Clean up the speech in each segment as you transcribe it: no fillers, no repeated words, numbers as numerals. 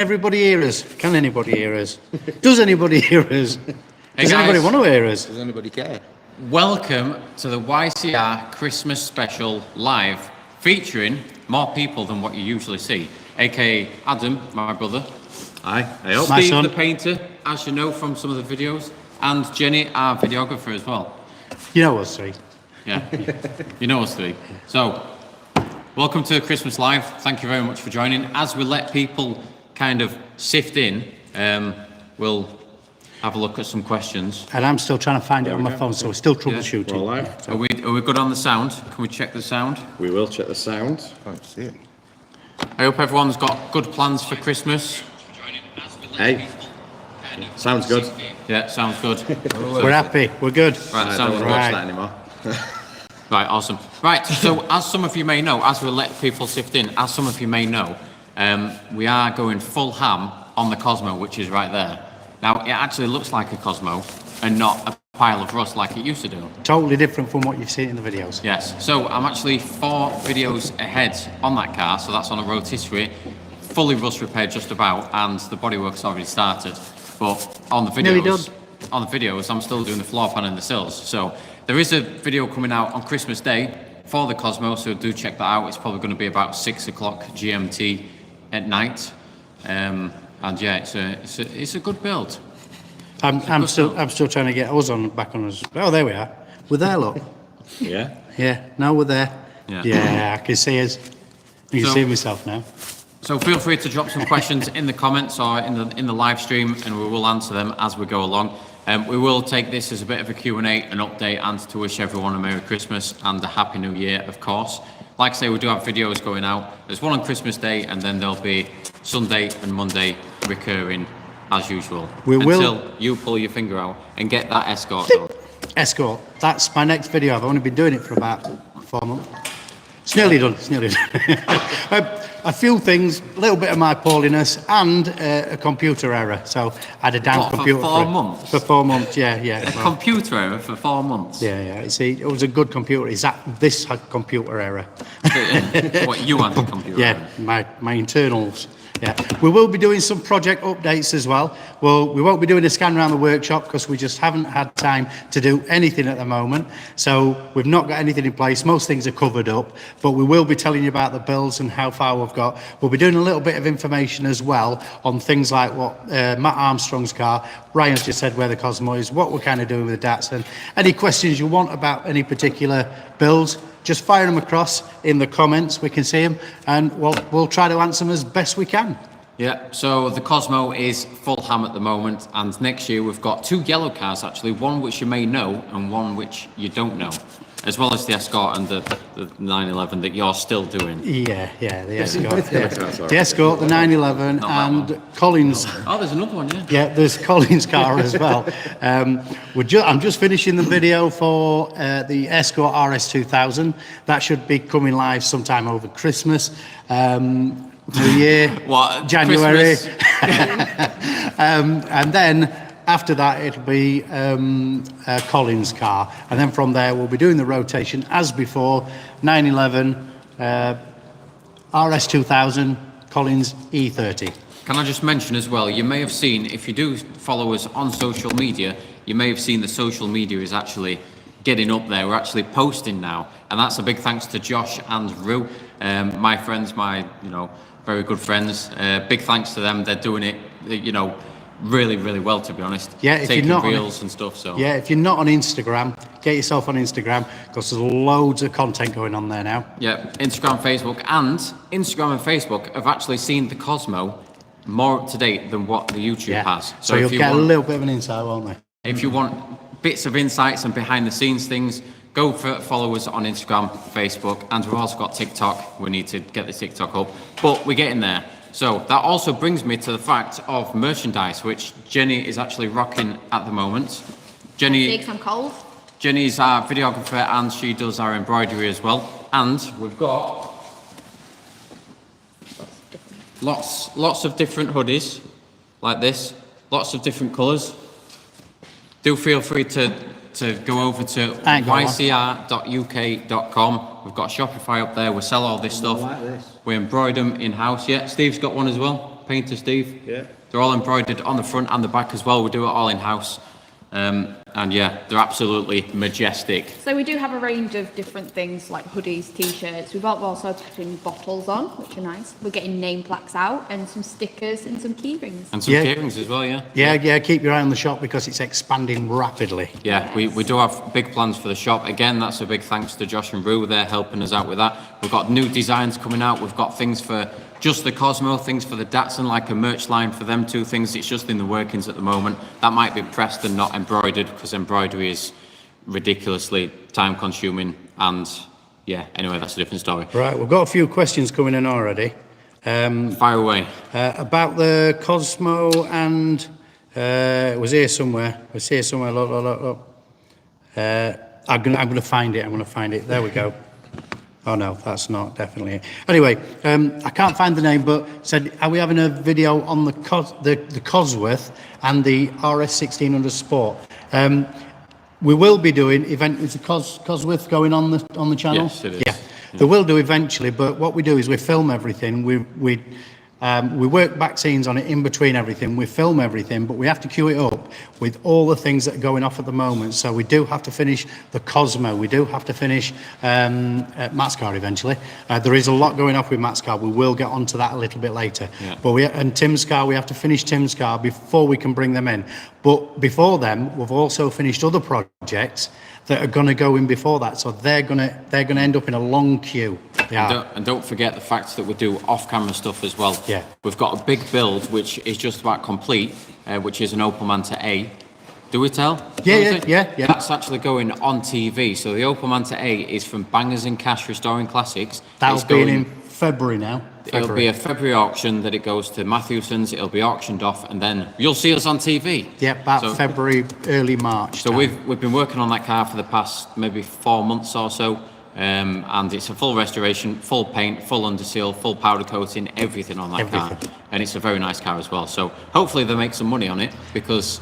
everybody hear us? Can anybody hear us? Does anybody hear us? Does anybody want to hear us? Does anybody care? Welcome to the YCR Christmas Special Live, featuring more people than what you usually see, aka Adam, my brother. Aye, I hope. My Steve, son. the painter, as you know from some of the videos, and Jenny, our videographer as well. You know us three. Yeah, you know us three. So, welcome to Christmas Live. Thank you very much for joining. As we let people kind of sift in, we'll have a look at some questions. And I'm still trying to find it on my phone, so we're still troubleshooting. We're live. Are we good on the sound? Can we check the sound? We will check the sound. Can't see it. I hope everyone's got good plans for Christmas. Hey, sounds good. Yeah, sounds good. We're happy. We're good. Right, I sounds don't good. watch that anymore. Right, awesome. Right, so as some of you may know, as we let people sift in, as some of you may know, we are going full ham on the Cosmo, which is right there. Now, it actually looks like a Cosmo and not a pile of rust like it used to do. Totally different from what you've seen in the videos. Yes, so I'm actually 4 videos ahead on that car, so that's on a Rotary, fully rust repaired just about, and the bodywork's already started. But on the Nearly videos, done. I'm still doing the floor pan and the sills. So there is a video coming out on Christmas Day for the Cosmo, so do check that out. It's probably going to be about 6 o'clock GMT at night. And yeah, it's a good build. I'm still trying to get us back on us. Oh, there we are. We're there, look. Yeah. Yeah, now we're there. Yeah. Yeah, I can see us. You can So- see myself now. So feel free to drop some questions in the comments or in the live stream, and we will answer them as we go along. We will take this as a bit of a Q&A, an update, and to wish everyone a Merry Christmas and a Happy New Year, of course. Like I say, we do have videos going out. There's one on Christmas Day, and then there'll be Sunday and Monday recurring as usual. Until you pull your finger out and get that escort done. Escort. That's my next video. I've only been doing it for about 4 months. It's nearly done. It's nearly done. A few things, a little bit of my poorliness, and a computer error. So I had a down What, for computer 4 months? For 4 months, yeah. A computer error for 4 months? Yeah. See, it was a good computer. Is that this had computer error? What, you had the computer Yeah, error? my internals. Yeah, we will be doing some project updates as well. We won't be doing a scan around the workshop because we just haven't had time to do anything at the moment. So we've not got anything in place. Most things are covered up, but we will be telling you about the builds and how far we've got. We'll be doing a little bit of information as well on things like what Matt Armstrong's car. Ryan's just said where the Cosmo is, what we're kind of doing with the DATs, and any questions you want about any particular builds, just fire them across in the comments. We can see them, and we'll try to answer them as best we can. Yeah, so the Cosmo is full ham at the moment, and next year we've got 2 yellow cars actually, one which you may know and one which you don't know, as well as the Escort and the 911 that you're still doing. Yeah, the Escort. Yeah. The Escort, the 911, Not that and one. Collins. Oh, there's another one, yeah. Yeah, there's Collins' car as well. I'm just finishing the video for the Escort RS2000. That should be coming live sometime over Christmas. New Year, What, January. Christmas? And then after that, it'll be Collins' car. And then from there, we'll be doing the rotation as before, 911, RS2000, Collins E30. Can I just mention as well, you may have seen, if you do follow us on social media, you may have seen the social media is actually getting up there. We're actually posting now. And that's a big thanks to Josh and Rue, my friends, very good friends. Big thanks to them. They're doing it, really, really well, to be honest. Yeah, if taking you're not reels and stuff. So yeah, if you're not on Instagram, get yourself on Instagram because there's loads of content going on there now. yeah, Instagram, Facebook, and Facebook have actually seen the Cosmo more up to date than what the YouTube has. So you'll get a little bit of an insight, won't they? If you want bits of insights and behind the scenes things, go follow us on Instagram, Facebook, and we've also got TikTok. We need to get the TikTok up, but we're getting there. So that also brings me to the fact of merchandise, which Jenny is actually rocking at the moment. Big, I'm cold. Jenny's our videographer and she does our embroidery as well. And we've got lots of different hoodies like this, lots of different colours. Do feel free to go over to ycr.uk.com. We've got Shopify up there. We sell all this stuff. Like this. We embroider them in-house. Yeah, Steve's got one as well. painter Steve. Yeah. They're all embroidered on the front and the back as well. We do it all in-house. And yeah, they're absolutely majestic. So we do have a range of different things like hoodies, t-shirts. We've also putting bottles on, which are nice. We're getting name plaques out and some stickers and some key rings. And some key rings as well, yeah. Yeah, keep your eye on the shop because it's expanding rapidly. Yeah, we do have big plans for the shop. Again, that's a big thanks to Josh and Rue. They're helping us out with that. We've got new designs coming out. We've got things for just the Cosmo, things for the Datsun, like a merch line for them two things. It's just in the workings at the moment. That might be pressed and not embroidered because embroidery is ridiculously time consuming. And yeah, anyway, that's a different story. Right, we've got a few questions coming in already. Fire away. About the Cosmo and it was here somewhere. It was here somewhere. Look. I'm gonna find it. There we go. Oh no, that's not definitely it. Anyway, I can't find the name, but said, are we having a video on the Cosworth and the RS 1600 Sport? We will be doing event. Is the Cosworth going on the channel? Yes, it is. Yeah, they will do eventually. But what we do is we film everything. We work back scenes on it in between everything. We film everything, but we have to queue it up with all the things that are going off at the moment. So we do have to finish the Cosmo. We do have to finish Matt's car eventually. There is a lot going off with Matt's car. We will get onto that a little bit later. Yeah. But and Tim's car, we have to finish Tim's car before we can bring them in. But before them, we've also finished other projects that are going to go in before that, so they're going to end up in a long queue. And don't forget the fact that we do off-camera stuff as well. Yeah, we've got a big build which is just about complete, which is an Opal Manta A. Do we tell? Yeah. That's actually going on TV. So the Opal Manta A is from Bangers and Cash Restoring Classics. That'll be in February now. It'll be a February auction that it goes to Matthewson's. It'll be auctioned off, and then you'll see us on TV. Yeah, about February, early March. So we've been working on that car for the past maybe 4 months or so, and it's a full restoration, full paint, full underseal, full powder coating, everything on that car, and it's a very nice car as well. So hopefully they make some money on it because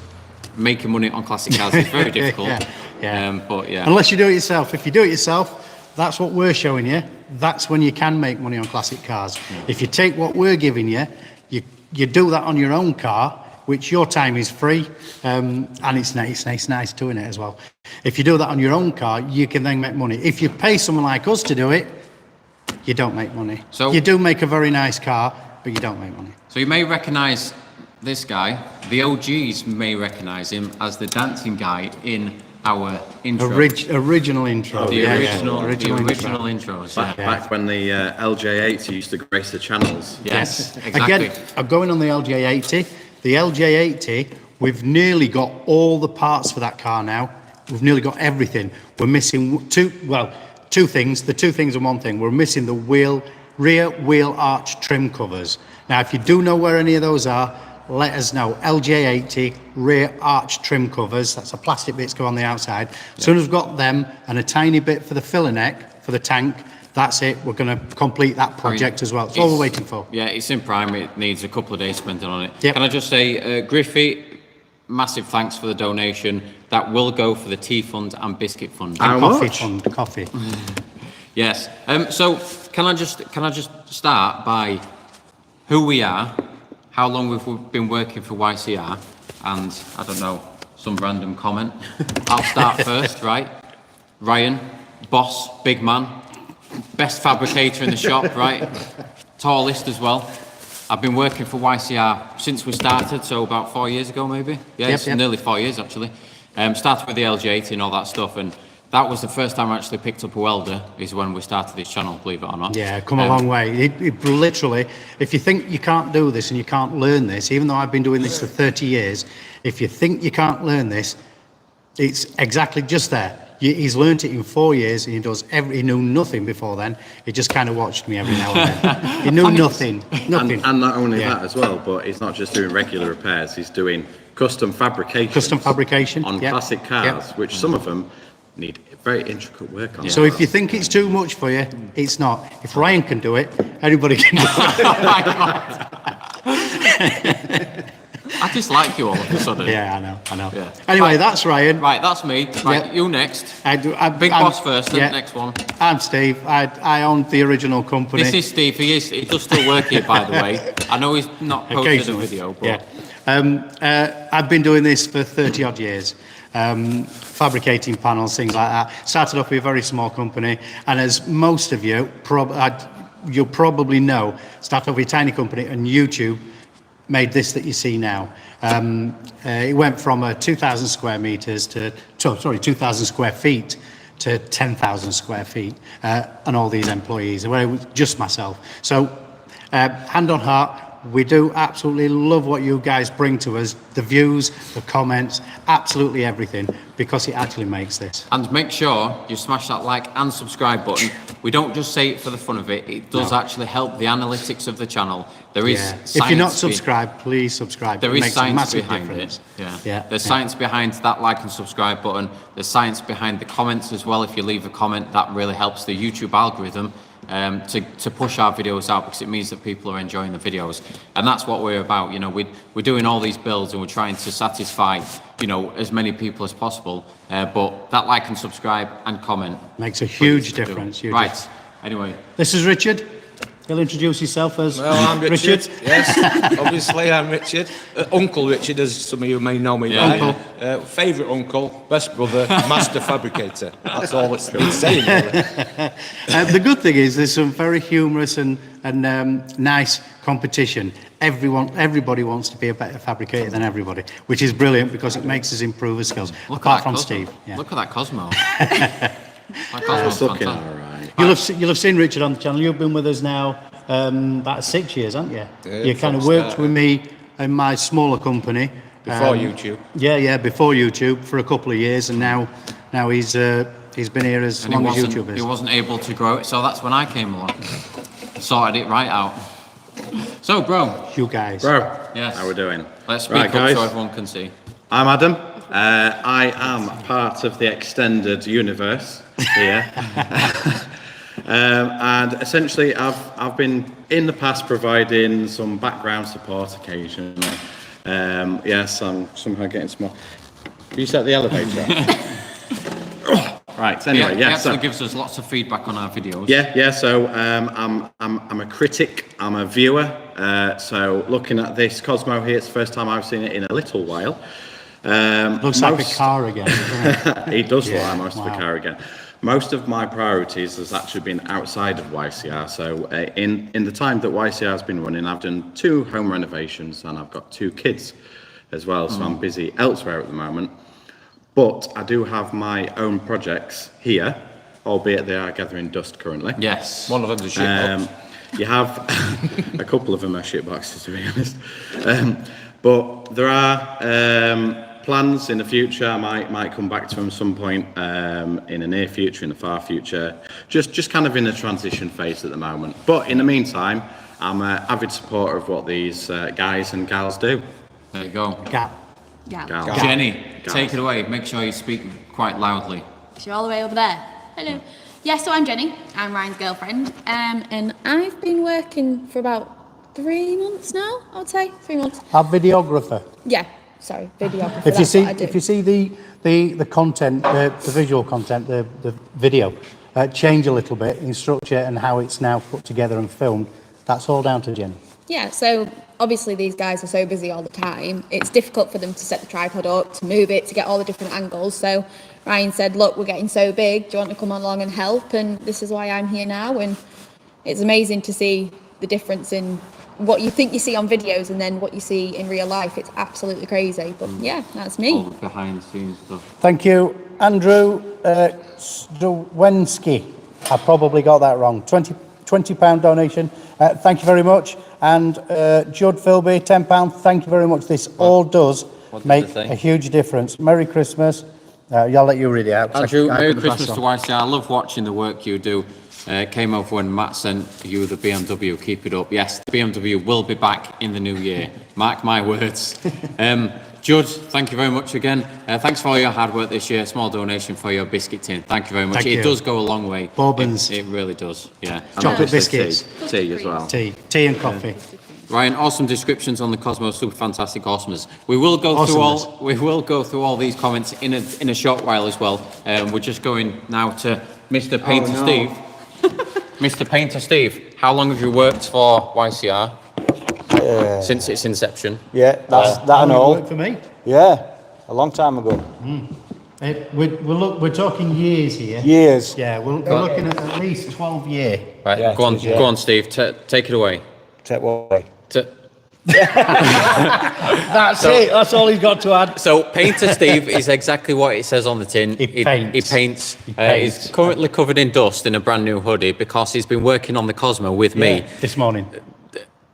making money on classic cars is very difficult. But yeah, unless you do it yourself. If you do it yourself, that's what we're showing you. That's when you can make money on classic cars. Yeah. If you take what we're giving you, you do that on your own car, which your time is free, and it's nice doing it as well. If you do that on your own car, you can then make money. If you pay someone like us to do it, you don't make money. So you do make a very nice car, but you don't make money. So you may recognise this guy. The OGs may recognise him as the dancing guy in our intro. Original intro. The original intros. Back when the LJ80 used to grace the channels. Yes, exactly. Again, I'm going on the LJ80. The LJ80, we've nearly got all the parts for that car now. We've nearly got everything. We're missing two things. The two things and one thing. We're missing the rear wheel arch trim covers. Now, if you do know where any of those are, let us know. LJ80 rear arch trim covers. That's a plastic bits go on the outside. As soon as we've got them and a tiny bit for the filler neck for the tank, that's it. We're going to complete that project as well. It's all we're waiting for. Yeah, it's in prime. It needs a couple of days spending on it. Yep. Can I just say, Griffey, massive thanks for the donation. That will go for the tea fund and biscuit fund. And coffee fund. Coffee. Yes. So can I just start by who we are, how long we've been working for YCR, and I don't know, some random comment. I'll start first, right? Ryan, boss, big man, best fabricator in the shop, right? Tallest as well. I've been working for YCR since we started, so about 4 years ago maybe. Yeah, it's nearly 4 years actually. Started with the LJ80 and all that stuff, and that was the first time I actually picked up a welder, is when we started this channel, believe it or not. Yeah, come a long way. It literally, if you think you can't do this and you can't learn this, even though I've been doing this for 30 years, if you think you can't learn this, it's exactly just there. He's learned it in 4 years, and he knew nothing before then. He just kind of watched me every now and then. He knew nothing. And not only that as well, but he's not just doing regular repairs, he's doing custom fabrication on classic cars, which some of them need very intricate work on. Yeah. So if you think it's too much for you, it's not. If Ryan can do it, anybody can do it. Oh my God. I dislike you all of a sudden. Yeah, I know. Yeah. Anyway, Right. that's Ryan. Right, that's me. Right, Yeah. you next. Big Boss first, then next one. I'm Steve. I own the original company. This is Steve. He does still work here, by the way. I know he's not posted a Occasionally, video, but I've been doing this for 30 odd years, fabricating panels, things like that. Started off with a very small company, and as most of you you'll probably know, started off with a tiny company, and YouTube made this that you see now. It went from 2,000 square meters to 2,000 square feet to 10,000 square feet, and all these employees. It was just myself. So, hand on heart, we do absolutely love what you guys bring to us, the views, the comments, absolutely everything, because it actually makes this. and make sure you smash that like and subscribe button. We don't just say it for the fun of it. It does actually help the analytics of the channel. There is science If you're not subscribed, please subscribe. There It is makes a science massive behind difference. it. There's science behind that like and subscribe button. There's science behind the comments as well. If you leave a comment, that really helps the YouTube algorithm to push our videos out, because it means that people are enjoying the videos. And that's what we're about. You know, we're doing all these builds and we're trying to satisfy, you know, as many people as possible. But that like and subscribe and comment Makes a huge difference. huge Right. difference. Anyway, This is Richard. He'll introduce himself as Well, I'm Richard. Yes, obviously I'm Richard. Uncle Richard, as some of you may know me Yeah. by. Favourite uncle, best brother, master fabricator. That's all it's saying, really. The good thing is there's some very humorous and nice competition. Everybody wants to be a better fabricator than everybody, which is brilliant because it makes us improve our skills. look Apart at that from Cosmo. Steve. Yeah. Look at that Cosmo. That Cosmo's It's looking all fantastic. right. You'll have seen Richard on the channel. You've been with us now about 6 years, haven't you? Yeah, You kind of from worked start. with me in my smaller company. Before YouTube. Yeah, before YouTube for a couple of years, and now he's been here as And long as YouTube he is. wasn't able to grow it, so that's when I came along. Sorted it right out. So, bro, You guys. Bro, Yes. how we doing? let's speak Right, up guys. so everyone can see. I'm Adam. I am part of the extended universe here. And essentially, I've been in the past providing some background support occasionally. Yes, I'm somehow getting small. Can you set the elevator up? Right. Anyway, He yeah. actually So, gives us lots of feedback on our videos. yeah. So I'm a critic. I'm a viewer. So looking at this Cosmo here, it's the first time I've seen it in a little while. Looks like a car again, doesn't it? He does look Yeah, like most of the wow. car again. Most of my priorities has actually been outside of YCR. So in the time that YCR has been running, I've done 2 home renovations and I've got 2 kids as well. So I'm busy elsewhere at the moment. But I do have my own projects here, albeit they are gathering dust currently. Yes. One of them's a shit box. You have a couple of them are shit boxes, to be honest. But there are plans in the future. I might come back to them some point in the near future, in the far future. Just kind of in a transition phase at the moment. But in the meantime, I'm an avid supporter of what these guys and gals do. There you go. Gap. Yeah. Gals. Jenny, Gals. take it away. Make sure you speak quite loudly. So you're all the way over there. Hello. Yeah, so I'm Jenny. I'm Ryan's girlfriend. And I've been working for about 3 months now, I would say. 3 months. Our videographer. Yeah, sorry, videographer. If you that's see, what I do. if you see the content, the visual content, the video change a little bit in structure and how it's now put together and filmed, that's all down to Jenny. Yeah, so obviously these guys are so busy all the time. It's difficult for them to set the tripod up, to move it, to get all the different angles. So Ryan said, look, we're getting so big. Do you want to come along and help? And this is why I'm here now. And it's amazing to see the difference in what you think you see on videos and then what you see in real life. It's absolutely crazy. But yeah, that's me. All the behind the scenes stuff. Thank you, Andrew Stowensky. I probably got that wrong. £20 donation. Thank you very much. And Judd Philby, £10. Thank you very much. This all does did make they say? a huge difference. Merry Christmas. I'll let you read it out. 'cause Andrew, I Merry couldn't pass Christmas to on. YCR. I love watching the work you do. Came over when Matt sent you the BMW. Keep it up. Yes, the BMW will be back in the new year. Mark my words. Judd, thank you very much again. Thanks for all your hard work this year. Small donation for your biscuit tin. Thank you very much. Thank It you. does go a long way. Bourbons. It really does. Yeah. And Chocolate obviously biscuits. Tea as well. Tea and coffee. Ryan, awesome descriptions on the Cosmo, super fantastic, awesomeness. We will go through all these comments in a short while as well. We're just going now to Mr. Painter Steve. Mr. Painter Steve, how long have you worked for YCR? Since its inception? Yeah, that and How long all. it worked for me? Yeah, a long time ago. We're talking years here. Years. Yeah, we're looking at least 12 years. Right, Yeah, go on, yeah. go on, Steve. Take it away. Take what way? That's it. That's all he's got to add. So Painter Steve is exactly what it says on the tin. He paints. He paints. He paints. He's currently covered in dust in a brand new hoodie because he's been working on the Cosmo with me This morning.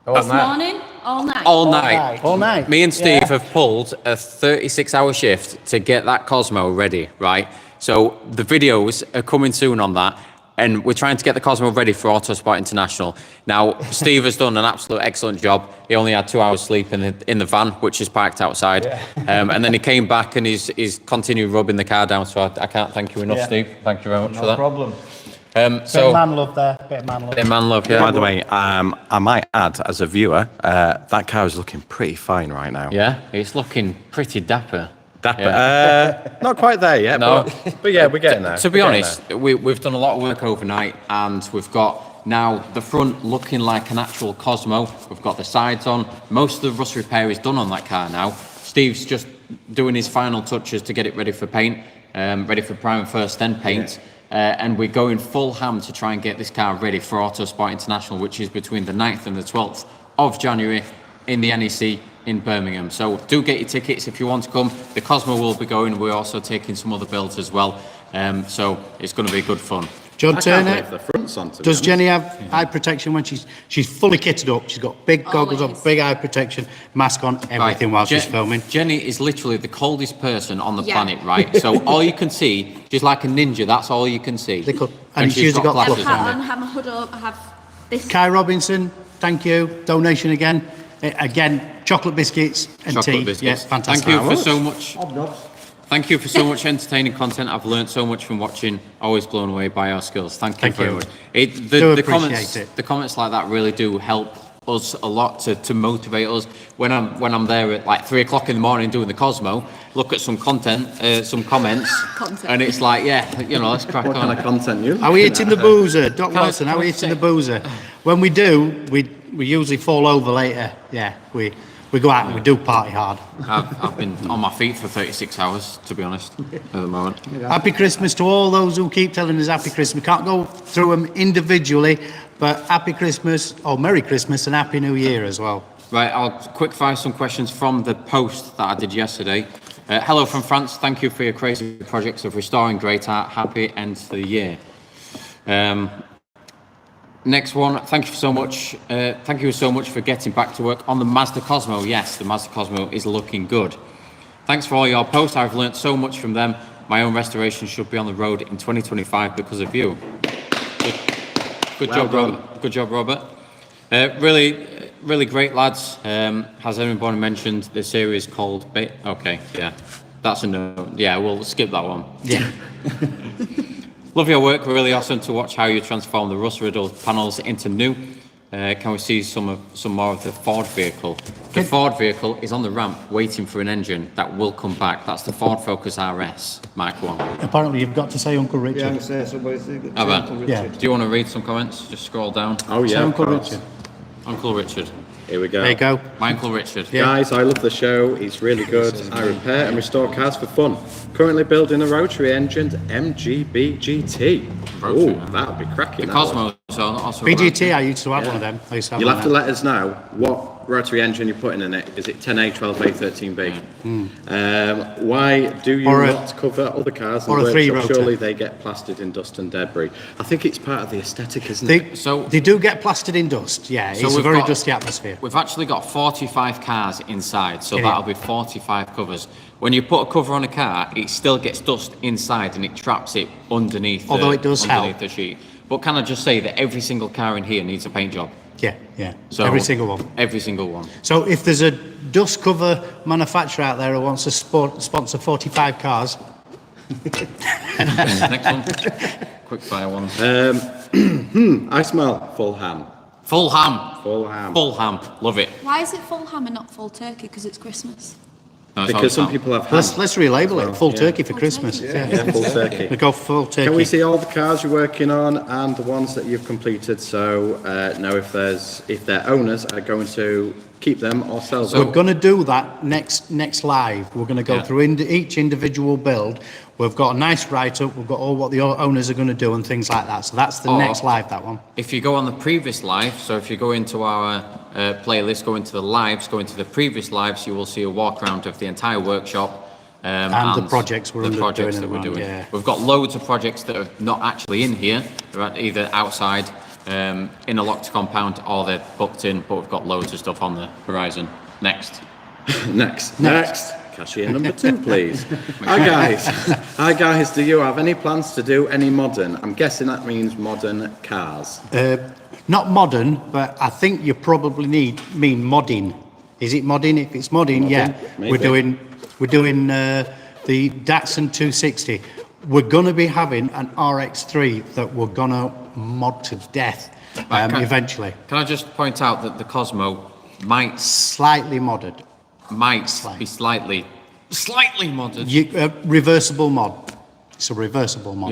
This morning, all night. all night. All night. Me and Steve have pulled a 36-hour shift to get that Cosmo ready, right? So the videos are coming soon on that, and we're trying to get the Cosmo ready for Autosport International. Now, Steve has done an absolute excellent job. He only had 2 hours sleep in the van, which is parked outside. And then he came back and he's continued rubbing the car down, so I can't thank you enough, Steve. Thank you very much for that. No problem. Bit of man love there. Bit of man love. Bit of man love, yeah. By the way, I might add, as a viewer, that car is looking pretty fine right now. Yeah, it's looking pretty dapper. Not quite there yet, No. but yeah, we're getting there. To be honest, we've done a lot of work overnight, and we've got now the front looking like an actual Cosmo. We've got the sides on. Most of the rust repair is done on that car now. Steve's just doing his final touches to get it ready for paint, ready for prime first, then paint. And we're going full ham to try and get this car ready for Autosport International, which is between the 9th and the 12th of January in the NEC in Birmingham. So do get your tickets if you want to come. The Cosmo will be going. We're also taking some other builds as well. So it's going to be good fun. John I can't believe Turner, the front's on, to be does honest. Jenny have eye protection when she's fully kitted up? She's got big goggles on, Always. big eye protection, mask on, everything while she's filming. Jenny is literally the coldest person on the Yeah. planet, right? So all you can see, she's like a ninja. That's all you can see. And she's usually got I have glasses a hat on. on, have my hood up, I have this. Kai Robinson, thank you. Donation again. Again, chocolate biscuits and Chocolate tea. biscuits. Yes, fantastic. Thank you for so much. Thank you for so much entertaining content. I've learned so much from watching. Always blown away by our skills. Thank you very you. much. Do The appreciate comments, it. the comments like that really do help us a lot to motivate us. When I'm there at like 3 o'clock in the morning doing the Cosmo, look at some content, some comments, Content. and it's like, yeah, let's crack What kind on. of content you? Are we eating the boozer? Doc Can I- Watson, can are I we eating say- the boozer? When we do, we usually fall over later. Yeah, we go out and we do party hard. I've been on my feet for 36 hours, to be honest, at the moment. Happy Christmas to all those who keep telling us Happy Christmas. We can't go through them individually, but Happy Christmas, or Merry Christmas and Happy New Year as well. Right, I'll quick fire some questions from the post that I did yesterday. Hello from France. Thank you for your crazy projects of restoring great art. Happy end to the year. Next one. Thank you so much. Thank you so much for getting back to work on the Mazda Cosmo. Yes, the Mazda Cosmo is looking good. Thanks for all your posts. I've learnt so much from them. My own restoration should be on the road in 2025 because of you. Good Well job, done. Robert. Good job, Robert. Really great, lads. Has anyone mentioned the series called... Okay, yeah. That's a no. Yeah, we'll skip that one. Yeah. Love your work. Really awesome to watch how you transform the rust-riddled panels into new. Can we see some more of the Ford vehicle? The Ford vehicle is on the ramp waiting for an engine that will come back. That's the Ford Focus RS Mark 1. Apparently you've got to say Uncle Richard. Yeah, I'm saying somebody's Yeah. Do you want to read some comments? Just scroll down. Oh Say yeah, of Uncle course. Richard. Uncle Richard. Here we go. There you go. My Uncle Richard. Yeah. Guys, I love the show. It's really good. I repair and restore cars for fun. Currently building a rotary engined MGB GT. Rotary, Oh, that would be cracking. The that one. Cosmo is also... BGT, I used to have one of them. I used to have You'll one have to of let us know what rotary engine you're putting in it. Is it 10A, 12A, 13B? Why do you Or a- not cover other cars or in a the three workshop? rotor. Surely they get plastered in dust and debris. I think it's part of the aesthetic, isn't them. it? So- They do get plastered in dust. Yeah, So it's a we've very got- dusty atmosphere. We've actually got 45 cars inside, so Yeah. that'll be 45 covers. When you put a cover on a car, it still gets dust inside and it traps it underneath. Although it does underneath help. the sheet. But can I just say that every single car in here needs a paint job? Yeah, yeah. So Every single one. Every single one. So if there's a dust cover manufacturer out there who wants to sponsor 45 cars, Next one. Quick fire ones. I smell full ham. Full ham. Full ham. Full ham. Love it. Why is it full ham and not full turkey? Because it's Christmas. No, it's Because some all ham. people have ham. Let's relabel Well, it, full yeah. turkey for Full Christmas. turkey. Yeah, full turkey. We go full turkey. Can we see all the cars you're working on and the ones that you've completed? So know if their owners are going to keep them or sell them. We're going to do that next live. We're going to go Yeah. through each individual build. We've got a nice write-up. We've got all what the owners are going to do and things like that. So that's the Or- next live, that one. If you go on the previous live, so if you go into our playlist, go into the lives, go into the previous lives, you will see a walk around of the entire workshop. And the projects we're the doing projects at that the we're moment, doing. yeah. We've got loads of projects that are not actually in here. They're either outside in a locked compound or they're booked in, but we've got loads of stuff on the horizon. Next. Next. Cashier number 2, please. Hi guys, do you have any plans to do any modern? I'm guessing that means modern cars. Not modern, but I think you probably mean modding. Is it modding? If it's modding, yeah. maybe. We're doing the Datsun 260. We're going to be having an RX-3 that we're going to mod to death eventually. Can I just point out that the Cosmo might Slightly modded. be slightly modded. Reversible mod. It's a reversible mod.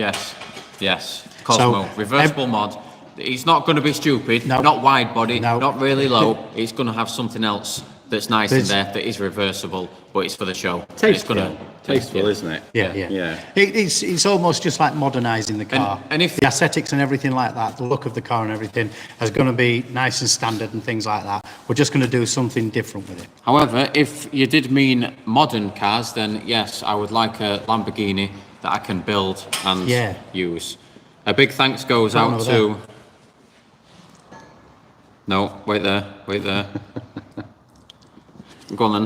Yes. Cosmo, reversible mod. It's not going to be stupid, No. not wide body, No. not really low. It's going to have something else that's nice There's- in there that is reversible, but it's for the show. And It's Tasteful, gonna, tasteful, isn't it? Yeah. It's almost just like modernising the car. And if- the aesthetics and everything like that, the look of the car and everything is going to be nice and standard and things like that. We're just going to do something different with it. However, if you did mean modern cars, then yes, I would like a Lamborghini that I can build and Yeah. use. A big thanks goes That one out over to... No, wait there. Go on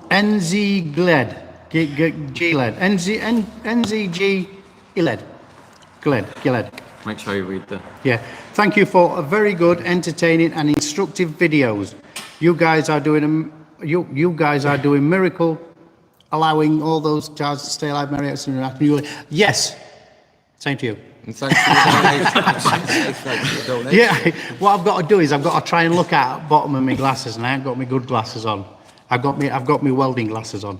then. NZ Gled. Gled. NZG Gled. Gled. Make sure you read the... Yeah. Thank you for a very good, entertaining and instructive videos. You guys are doing miracle, allowing all those cars to stay alive, Marriott and Yes. Same to you. And thanks for the donation. Yeah, what I've got to do is I've got to try and look at the bottom of my glasses, and I haven't got my good glasses on. I've got my welding glasses on.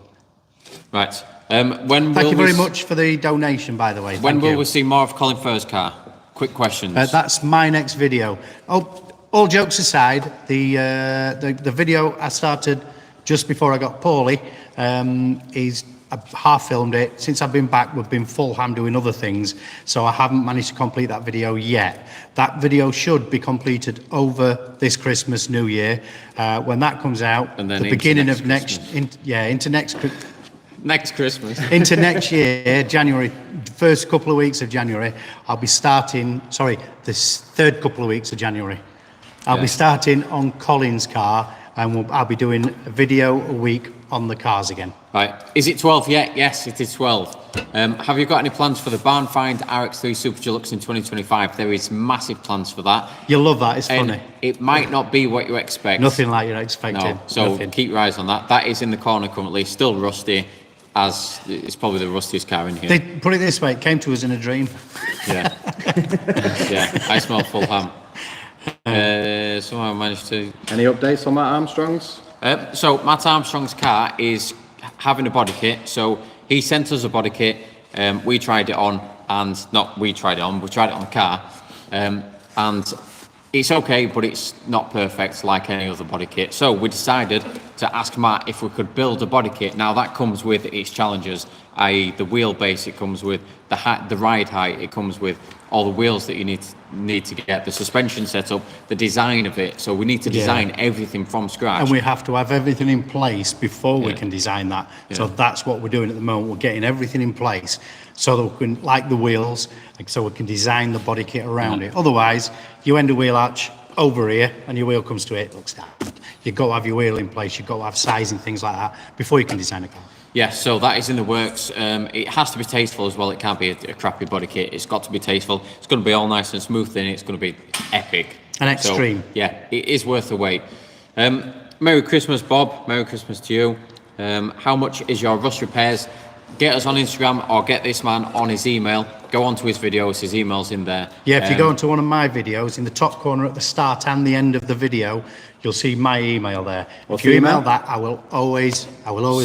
Right. When Thank will you very we much for the donation, by the way. When Thank will you. we see more of Colin Furr's car? Quick questions. That's my next video. Oh, all jokes aside, the video I started just before I got poorly is. I've half filmed it. Since I've been back, we've been full ham doing other things, so I haven't managed to complete that video yet. That video should be completed over this Christmas, New Year. When that comes out, And then the into beginning next of next, into next Christmas. into next year, January, first couple of weeks of January, I'll be starting. Sorry, this third couple of weeks of January, I'll be starting on Colin's car, and I'll be doing a video a week on the cars again. Right. Is it 12 yet? Yes, it is 12. Have you got any plans for the Barn Find RX3 Super Deluxe in 2025? There is massive plans for that. You'll love that. It's And funny. it might not be what you expect. Nothing like you're expecting. No. So Nothing. keep your eyes on that. That is in the corner currently, still rusty, as it's probably the rustiest car in here. They put it this way: it came to us in a dream. Yeah. Yeah. I smell full ham. Somehow I managed to... Any updates on that Armstrongs? So Matt Armstrong's car is having a body kit. So he sent us a body kit. We tried it on, and we tried it on the car, and it's okay, but it's not perfect like any other body kit. So we decided to ask Matt if we could build a body kit. Now that comes with its challenges, i.e. the wheelbase. It comes with the ride height. It comes with all the wheels that you need to get, the suspension setup, the design of it. So we need to design everything from scratch. And we have to have everything in place before we can design that. So Yeah. that's what we're doing at the moment. We're getting everything in place so that we can, like the wheels, so we can design the body kit around it. Otherwise, you end a wheel arch over here and your wheel comes to it, looks daft. You've got to have your wheel in place. You've got to have sizing, things like that, before you can design a car. Yeah, so that is in the works. It has to be tasteful as well. It can't be a crappy body kit. It's got to be tasteful. It's going to be all nice and smooth, and it's going to be epic. And extreme. So, yeah, it is worth the wait. Merry Christmas, Bob. Merry Christmas to you. How much is your rust repairs? Get us on Instagram or get this man on his email. go onto his videos, his email's in there. Yeah, if you go into one of my videos, in the top corner at the start and the end of the video, you'll see my email there. What's If you the email email? that, I will always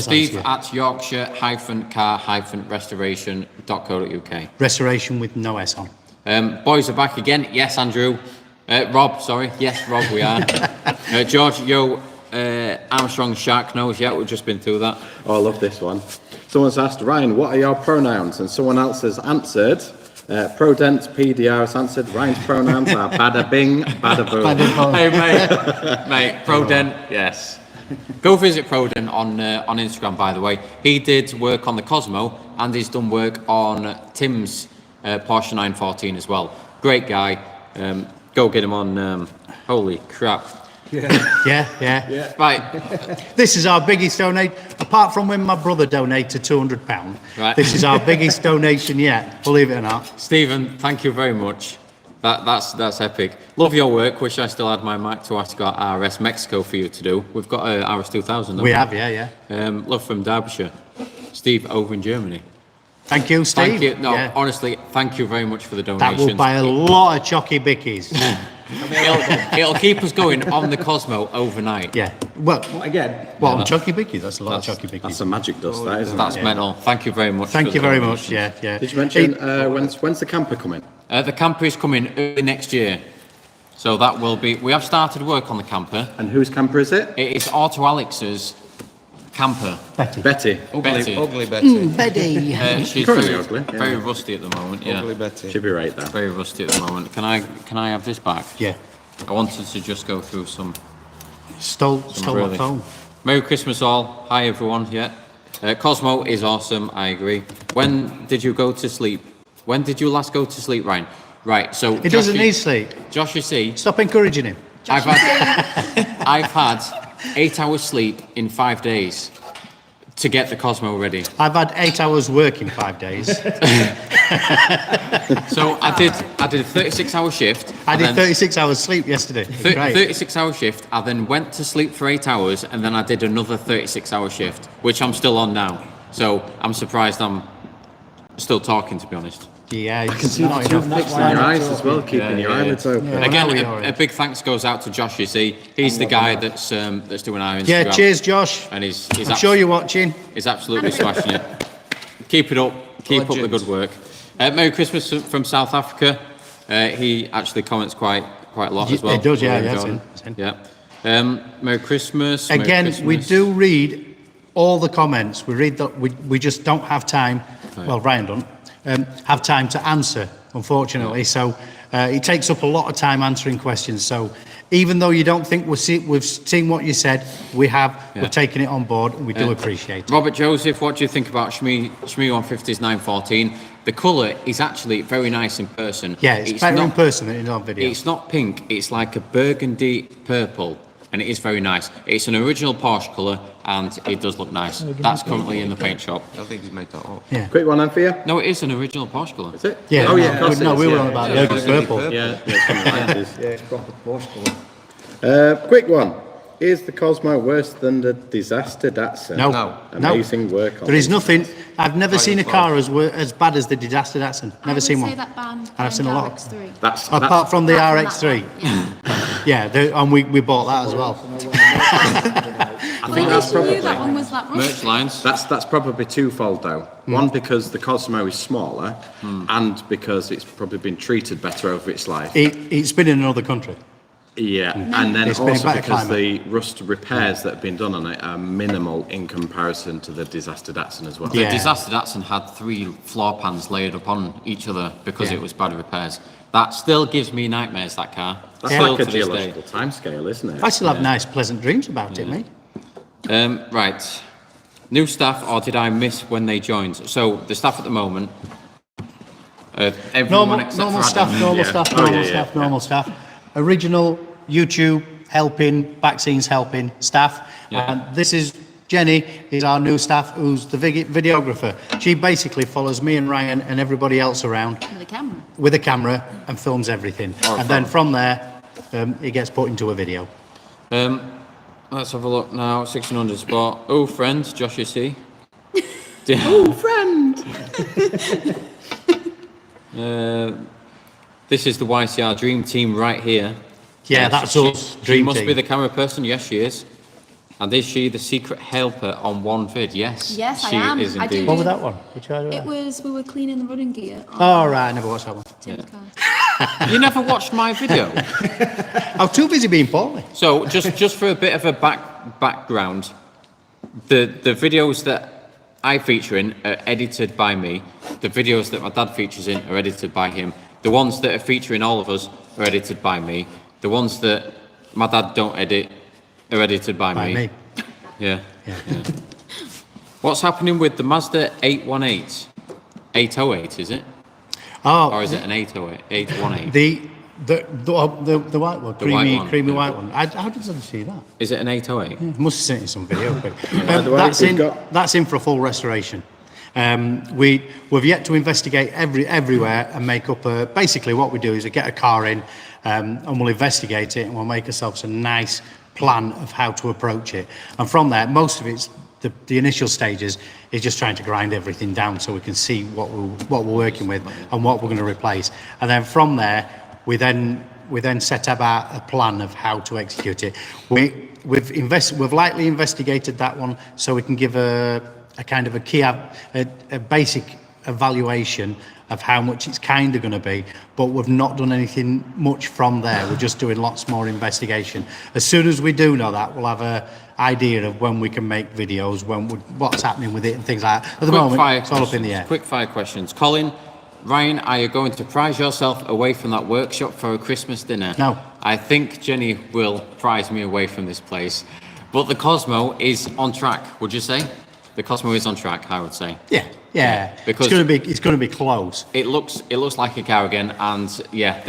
Steve answer you. at Yorkshire-car-restoration.co.uk. Restoration with no S on. Boys are back again. Yes, Andrew. Rob, sorry. Yes, Rob, we are. George, Armstrong Shark Nose. Yeah, we've just been through that. Oh, I love this one. Someone's asked, Ryan, what are your pronouns? And someone else has answered, Prodent PDR has answered, Ryan's pronouns are bada bing, bada boom. Hey, mate, Prodent, yes. Go visit Prodent on Instagram, by the way. He did work on the Cosmo, and he's done work on Tim's Porsche 914 as well. Great guy. Go get him on. Holy crap! Yeah. Right, This is our biggest donate, apart from when my brother donated £200. Right. This is our biggest donation yet, believe it or not. Stephen, thank you very much. That's epic. Love your work. Wish I still had my Mac to ask about RS Mexico for you to do. We've got RS 2000. We have, yeah. Love from Derbyshire. Steve over in Germany. Thank you, Steve. Thank you. No, Yeah. honestly, thank you very much for the That donations. will buy a lot of chocky bickies. It'll keep us going on the Cosmo overnight. Yeah. Well, Again. on chocky bickies, that's a lot of chocky That's bickies. a magic dust, that, isn't That's it? mental. Thank you very much. Thank for you the very donations. much, yeah. Did you mention, when's the camper coming? The camper is coming early next year. So that will be... We have started work on the camper. And whose camper is it? It is Auto Alex's camper. Betty. Betty. Ugly Betty. Betty. She's Currently very, ugly, yeah. very rusty at the moment, yeah. Ugly Betty. Should be right there. Very rusty at the moment. Can I have this back? Yeah. I wanted to just go through some Stole really- my phone. Merry Christmas all. Hi everyone, yeah. Cosmo is awesome, I agree. When did you go to sleep? When did you last go to sleep, Ryan? Right, so... He doesn't need sleep. Josh, you see, Stop encouraging him. I've had 8 hours sleep in 5 days to get the Cosmo ready. I've had 8 hours work in 5 days. So I did a 36-hour shift. I and did then 36 hours sleep yesterday. Great. 36-hour shift. I then went to sleep for 8 hours, and then I did another 36-hour shift, which I'm still on now. So I'm surprised I'm still talking, to be honest. Yeah, I can see the two fixed in your eyes as well, keeping your eyelids open. Yeah. Again, Well, we a are. big thanks goes out to Josh. You see, he's the guy that's doing our Instagram. Yeah, cheers, Josh. And he's I'm sure you're watching. He's absolutely smashing it. Keep it up. Keep up the good work. Merry Christmas from South Africa. He actually comments quite a lot as well. He does, yeah, William yeah, Jordan. it's in. Yeah. Merry Christmas. Merry Again, we Christmas. do read all the comments. We read that. We just don't have time. Well, Ryan don't have time to answer, unfortunately. So it takes up a lot of time answering questions. So even though you don't think we've seen what you said, we've taken it on board, and we do appreciate it. Robert Joseph, what do you think about Shmi 150's 914? The colour is actually very nice in person. Yeah, it's better in person than it is on video. It's not pink, it's like a burgundy purple, and it is very nice. It's an original Porsche colour, and it does look nice. That's currently in the paint shop. I think he's made that up. Yeah. Quick one then for you. No, it is an original Porsche colour. Is it? Yeah. Oh, yeah, of No, course no, it is, we were yeah. on about Yeah, the it's purple. purple. Yeah, it's from the 90s. Yeah, it's proper Porsche colour. Quick one. Is the Cosmo worse than the disaster Datsun? No. No. Amazing work on There is it. nothing. I've never seen a car as bad as the disaster Datsun. Never seen one. That band, I've seen a lot. RX3. That's Apart from the Apart from RX3. that yeah. Yeah, and we bought that as well. I think that's probably that one was that Merch rusty. lines. that's probably twofold though. One, because the Cosmo is smaller, and because it's probably been treated better over its life. It's been in another country. Yeah, and then It's been a also better because climate. the rust repairs that have been done on it are minimal in comparison to the disaster Datsun as well. The Yeah. disaster Datsun had 3 floor pans layered upon each other because Yeah. it was bad repairs. That still gives me nightmares, that car. That's Still like a to this day. geological timescale, isn't it? I still have nice, pleasant dreams about it, mate. Right. New staff, or did I miss when they joined? So the staff at the moment, everyone Normal, except normal for staff, Adam. normal Yeah. staff, Oh, normal yeah, staff, yeah. normal staff. Original YouTube helping, back scenes helping staff. Yeah. And this is Jenny, is our new staff, who's the videographer. She basically follows me and Ryan and everybody else around With a camera. with a camera and films everything. And then from there, it gets put into a video. Let's have a look now. 1600 spot. Oh, friend, Josh, you see. Oh, friend! This is the YCR Dream Team right here. Yeah, that's us, She Dream must Team. be the camera person. Yes, she is. And is she the secret helper on one vid? Yes. Yes, I she am. is I do. indeed. What was that one? Which one? It was, we were cleaning the running gear. Oh, right, I never watched that one. Tim's car. You never watched my video. I was too busy being poorly. So just for a bit of a background, the videos that I feature in are edited by me. The videos that my dad features in are edited by him. The ones that are featuring all of us are edited by me. The ones that my dad don't edit are edited by me. Yeah. What's happening with the Mazda 818? 808, is it? Oh, Or is it an 808? 818? the white one, white one, creamy yeah. white one. How did I see that? Is it an 808? Must have sent you some video. But, the way, that's in for a full restoration. We've yet to investigate everywhere and make up basically what we do is we get a car in and we'll investigate it and we'll make ourselves a nice plan of how to approach it. And from there, most of it's the initial stages is just trying to grind everything down so we can see what we're working with and what we're going to replace. And then from there, we then set about a plan of how to execute it. We've lightly investigated that one so we can give a kind of a basic evaluation of how much it's kind of going to be, but we've not done anything much from there. We're just doing lots more investigation. As soon as we do know that, we'll have a idea of when we can make videos, what's happening with it and things like that. At the moment, it's all up in the air. Quick fire questions. Colin, Ryan, are you going to prize yourself away from that workshop for a Christmas dinner? No. I think Jenny will prize me away from this place. But the Cosmo is on track, would you say? The Cosmo is on track, I would say. Yeah. Because it's going to be close. It looks like a car again, and yeah,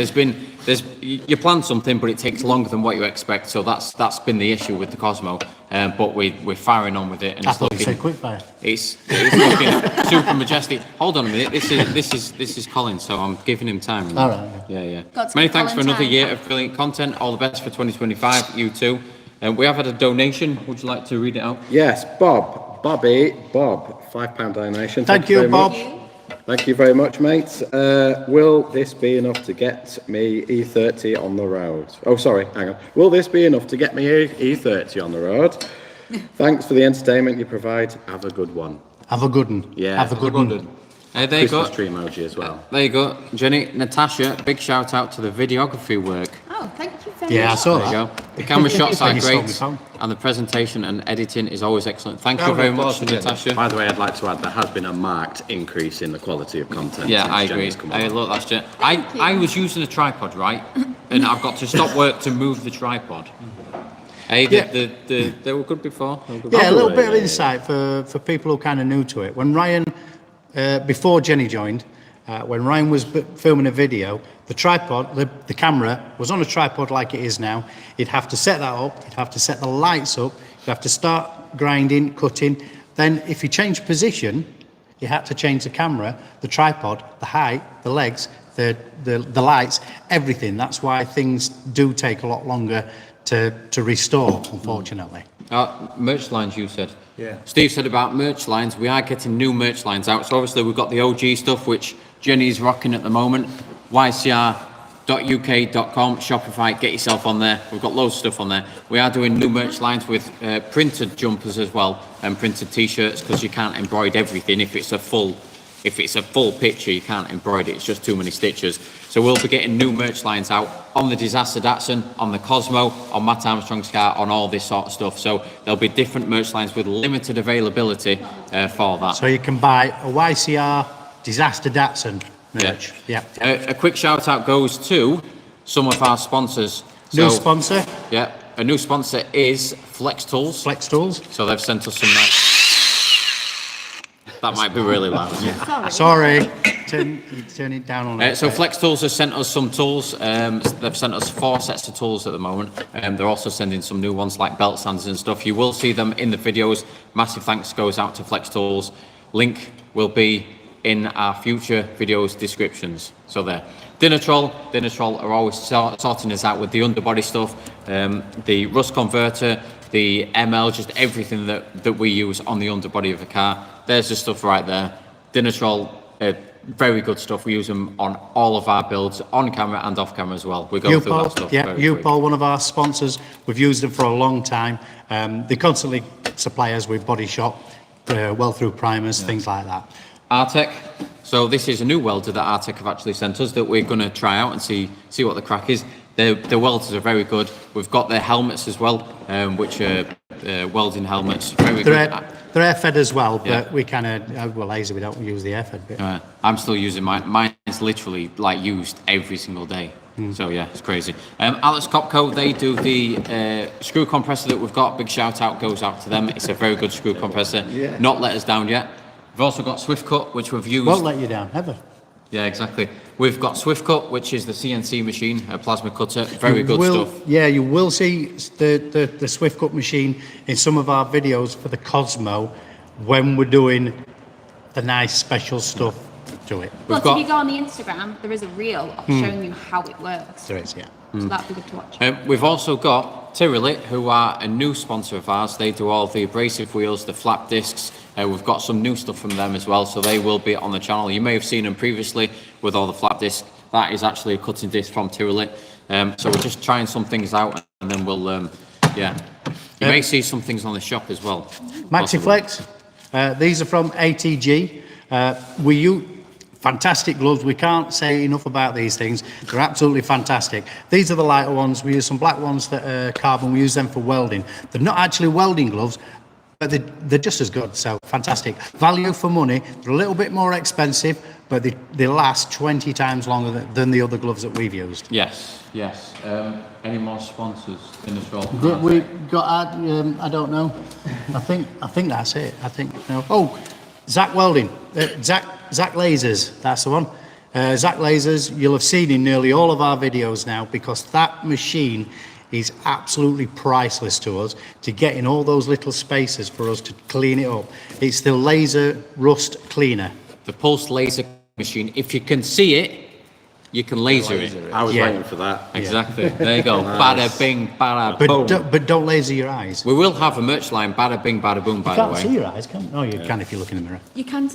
you plan something, but it takes longer than what you expect. So that's been the issue with the Cosmo. But we're firing on with it, and I it's thought you looking said quick fire. it's looking super majestic. Hold on a minute, this is Colin, so I'm giving him time. All right. Yeah. Got to Many give thanks for Colin another time. year of brilliant content. All the best for 2025. You too. We have had a donation. Would you like to read it out? Yes, Bob, £5 donation. Thank you, very Bob. much. Thank you very much, mates. Will this be enough to get me E30 on the road? Oh, sorry, hang on. Will this be enough to get me E30 on the road? Thanks for the entertainment you provide. Have a good one. Have a good one. Yeah. Have a good one. There you go. Christmas tree emoji as well. There you go, Jenny. Natasha, big shout out to the videography work. Oh, thank you very Yeah, I much. saw There you that. go. The camera shots are You stole my great, phone. and the presentation and editing is always excellent. Thank you Round of very much, applause for Jenny. Natasha. By the way, I'd like to add there has been a marked increase in the quality of content. Yeah, since I agree. Jenny's come on. Hey, look, that's Jen. Thank you. I was using a tripod, right? And I've got to stop work to move the tripod. Hey, they were good before. They were good Yeah, a little way, bit of yeah. insight for people who are kind of new to it. When Ryan, before Jenny joined, when Ryan was filming a video, the tripod, the camera was on a tripod like it is now. You'd have to set that up, you'd have to set the lights up, you'd have to start grinding, cutting. Then if you change position, you had to change the camera, the tripod, the height, the legs, the lights, everything. That's why things do take a lot longer to restore, unfortunately. Merch lines, you said. Yeah. Steve said about merch lines. We are getting new merch lines out. So obviously we've got the OG stuff, which Jenny's rocking at the moment. YCR.uk.com, Shopify, get yourself on there. We've got loads of stuff on there. We are doing new merch lines with printed jumpers as well and printed t-shirts because you can't embroider everything. If it's a full picture, you can't embroider it. It's just too many stitches. So we'll be getting new merch lines out on the Disaster Datsun, on the Cosmo, on Matt Armstrong's car, on all this sort of stuff. So there'll be different merch lines with limited availability for that. So you can buy a YCR Disaster Datsun merch. Yeah. A quick shout out goes to some of our sponsors. New So, sponsor, Yeah, a new sponsor is Flex Tools. Flex Tools. So they've sent us some nice... That might be really loud. Sorry, turn it down on it. So Flex Tools has sent us some tools. They've sent us 4 sets of tools at the moment. They're also sending some new ones like belt sanders and stuff. You will see them in the videos. Massive thanks goes out to Flex Tools. Link will be in our future videos descriptions. So there. Dinner Troll are always sorting us out with the underbody stuff, the rust converter, the ML, just everything that we use on the underbody of a car. There's the stuff right there. Dinner Troll, very good stuff. We use them on all of our builds, on camera and off camera as well. We go through that stuff. Yeah, very quick. Opal, one of our sponsors. We've used them for a long time. They constantly supply us with body shop, well-through primers, things like that. Artec. So this is a new welder that Artec have actually sent us that we're going to try out and see what the crack is. The welders are very good. We've got their helmets as well, which are welding helmets. Very good. They're air-fed as well, but Yeah. we kind of, we're lazy, we don't use the air-fed bit. I'm still using mine. Mine is literally like used every single day. So yeah, it's crazy. Alex Kopko, they do the screw compressor that we've got. Big shout out goes out to them. It's a very good screw compressor. Yeah. Not let us down yet. We've also got Swift Cut, which we've used. Won't let you down, ever. Yeah, exactly. We've got Swift Cut, which is the CNC machine, a plasma cutter. Very good stuff. Yeah, you will see the Swift Cut machine in some of our videos for the Cosmo when we're doing the nice special stuff to it. But got- if you go on the Instagram, there is a reel of showing you how it works. There is, yeah. So that'd be good to watch. We've also got Tyrolit, who are a new sponsor of ours. They do all the abrasive wheels, the flap discs. We've got some new stuff from them as well, so they will be on the channel. You may have seen them previously with all the flap discs. That is actually a cutting disc from Tyrolit. So we're just trying some things out, and then we'll, yeah. You may see some things on the shop as well. MaxiFlex, these are from ATG. We use fantastic gloves. We can't say enough about these things. They're absolutely fantastic. These are the lighter ones. We use some black ones that are carbon. We use them for welding. They're not actually welding gloves, but they're just as good. So fantastic. Value for money. They're a little bit more expensive, but they last 20 times longer than the other gloves that we've used. Yes, yes. Any more sponsors in this role? We got, I don't know. I think that's it. I think, no. Oh, Zach Welding. Zach Lasers, that's the one. Zach Lasers, you'll have seen in nearly all of our videos now, because that machine is absolutely priceless to us, to get in all those little spaces for us to clean it up. It's the laser rust cleaner. The pulse laser machine. If you can see it, you can laser it. I was Yeah. waiting for that. Exactly. There you go. Bada bing, bada boom. But don't laser your eyes. We will have a merch line, bada bing, bada boom, by You the can't way. see your eyes, can you? No, you can if you look in the mirror. You can.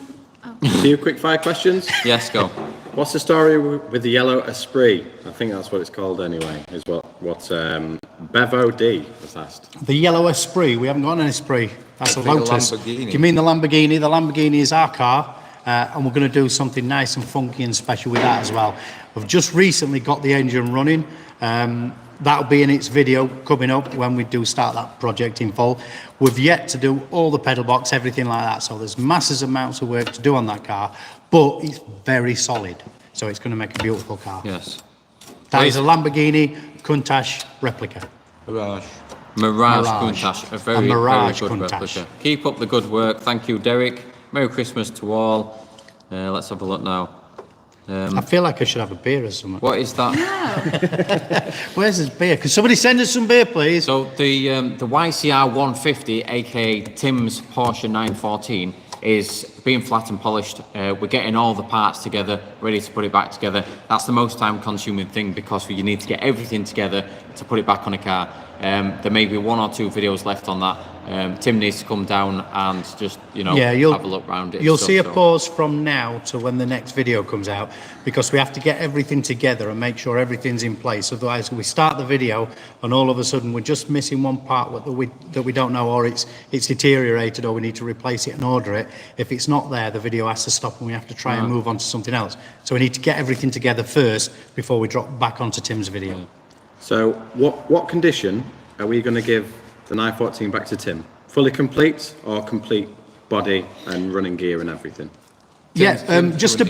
A few quick fire questions. Yes, go. What's the story with the yellow Esprit? I think that's what it's called anyway, is what Bevo D was asked. The yellow Esprit, we haven't got an Esprit. That's a Big Lotus. Lamborghini. Do you mean the Lamborghini? The Lamborghini is our car, and we're going to do something nice and funky and special with that as well. We've just recently got the engine running. That'll be in its video coming up when we do start that project in full. We've yet to do all the pedal box, everything like that. So there's massive amounts of work to do on that car, but it's very solid. So it's going to make a beautiful car. Yes. That is a Lamborghini Countach replica. Mirage. Mirage Mirage. Countach, a A very, Mirage very good Countach. replica. Keep up the good work. Thank you, Derek. Merry Christmas to all. Let's have a look now. I feel like I should have a beer or something. What is that? Where's this beer? Can somebody send us some beer, please? So the YCR 150, aka Tim's Porsche 914, is being flat and polished. We're getting all the parts together, ready to put it back together. That's the most time-consuming thing, because you need to get everything together to put it back on a car. There may be 1 or 2 videos left on that. Tim needs to come down and just, have a look around it. You'll see a pause from now to when the next video comes out, because we have to get everything together and make sure everything's in place. Otherwise, we start the video and all of a sudden we're just missing one part that we don't know, or it's deteriorated, or we need to replace it and order it. If it's not there, the video has to stop and we have to try and move on to something else. So we need to get everything together first before we drop back onto Tim's video. So what condition are we going to give the 914 back to Tim? Fully complete, or complete body and running gear and everything? Just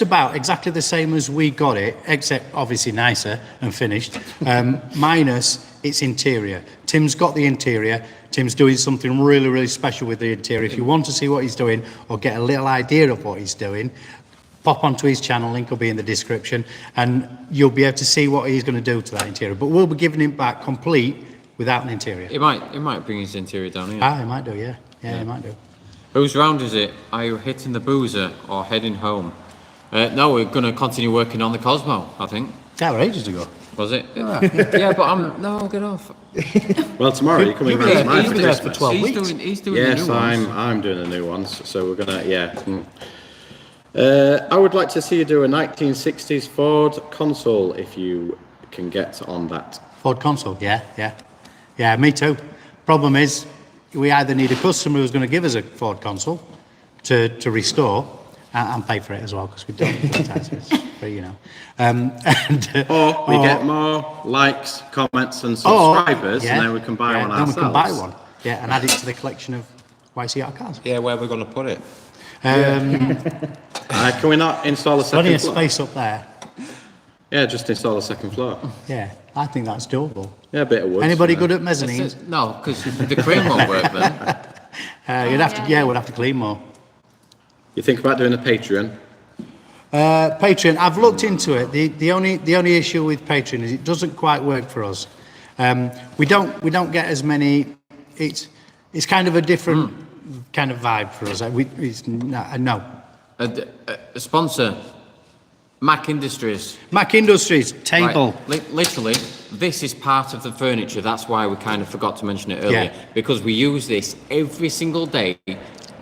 about exactly the same as we got it, except obviously nicer and finished, minus its interior. Tim's got the interior. Tim's doing something really, really special with the interior. If you want to see what he's doing or get a little idea of what he's doing, pop onto his channel, link will be in the description, and you'll be able to see what he's going to do to that interior. But we'll be giving it back complete without an interior. It might bring his interior down here. He might do, yeah. Yeah, he might do. Whose round is it? Are you hitting the boozer or heading home? No, we're going to continue working on the Cosmo, I think. That were ages ago. Was it? Yeah, but no, get off. Well, tomorrow you're coming round to mine for there for Christmas. 12 weeks. He's doing the Yes, new ones. I'm doing the new ones. So we're gonna I would like to see you do a 1960s Ford console if you can get on that. Ford console, yeah, me too. Problem is, we either need a customer who's going to give us a Ford console to restore and pay for it as well, because we don't advertise it, it's free, you know. Or we get more likes, comments and subscribers, and then we can buy one ourselves. Then we can buy one, and add it to the collection of YCR cars. Yeah, where are we going to put it? Can we not install a Plenty second of floor? space up there. Yeah, just install a second floor. Yeah, I think that's doable. Yeah, a bit of wood. Anybody somewhere. good at mezzanines? No, because the crane won't work then. You'd have to, we'd have to clean more. You think about doing a Patreon? Patreon, I've looked into it. The only issue with Patreon is it doesn't quite work for us. We don't get as many. It's kind of a different kind of vibe for us. No. A sponsor, Mac Industries. Mac Industries table. Right. Literally, this is part of the furniture. That's why we kind of forgot to mention it earlier. Yeah. Because we use this every single day.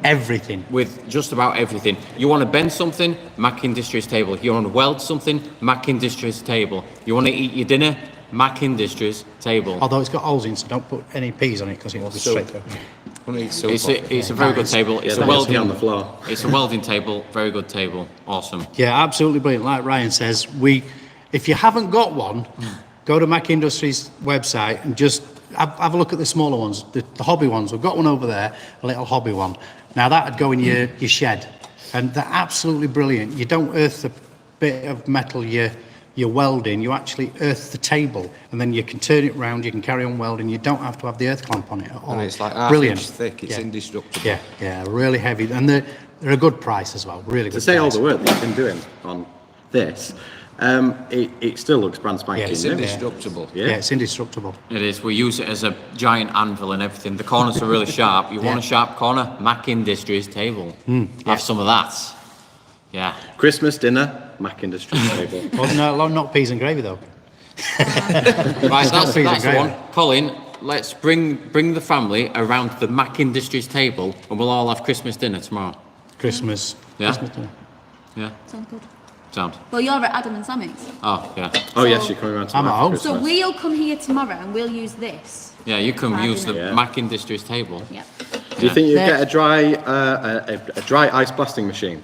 Everything. With just about everything. You want to bend something, Mac Industries table. You want to weld something, Mac Industries table. You want to eat your dinner, Mac Industries table. Although it's got holes in, so don't put any peas on it because it will be straight through. It's a very good table. It's a welding on the floor. It's a welding table. Very good table. Awesome. Yeah, absolutely brilliant. Like Ryan says, if you haven't got one, go to Mac Industries website and just have a look at the smaller ones, the hobby ones. We've got one over there, a little hobby one. Now that'd go in your shed, and they're absolutely brilliant. You don't earth the bit of metal you're welding, you actually earth the table, and then you can turn it round, you can carry on welding, you don't have to have the earth clamp on it at all. And it's like half brilliant. inch thick, it's indestructible. Yeah, really heavy, and they're a good price as well, really good To say all price. the work that you've been doing on this, it still looks brand spanking It's new. indestructible. Yeah, it's indestructible. It is. We use it as a giant anvil and everything. The corners are really sharp. You want a sharp corner? Mac Industries table. Have some of that. Yeah. Christmas dinner, Mac Industries table. Well, no, not peas and gravy though. Right, that's peas the and gravy. one. Colin, let's bring the family around the Mac Industries table, and we'll all have Christmas dinner tomorrow. Christmas. Yeah. Christmas dinner. Yeah. Sounds good. Sound. Well, you're at Adam and Sammy's. Oh yeah. Oh yes, you're coming around to I'm Mac at home. for So Christmas. we'll come here tomorrow and we'll use this. Yeah, you can Right, use the yeah. Mac Industries table. Yeah. Do you think you'd Yeah. get a dry ice blasting machine?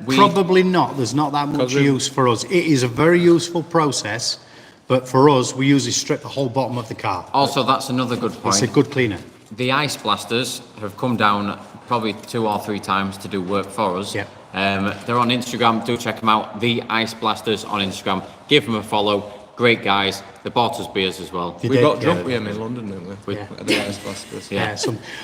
Probably not. There's not that much use for us. It is a very useful process, but for us, we usually strip the whole bottom of the car. Also, that's another good point. It's a good cleaner. The ice blasters have come down probably 2 or 3 times to do work for us. Yeah. They're on Instagram. Do check them out. The Ice Blasters on Instagram. Give them a follow. Great guys. They bought us beers as well. They We did, got yeah. drunk with him in London, didn't we? Yeah. At the Ice Blasters. Yeah,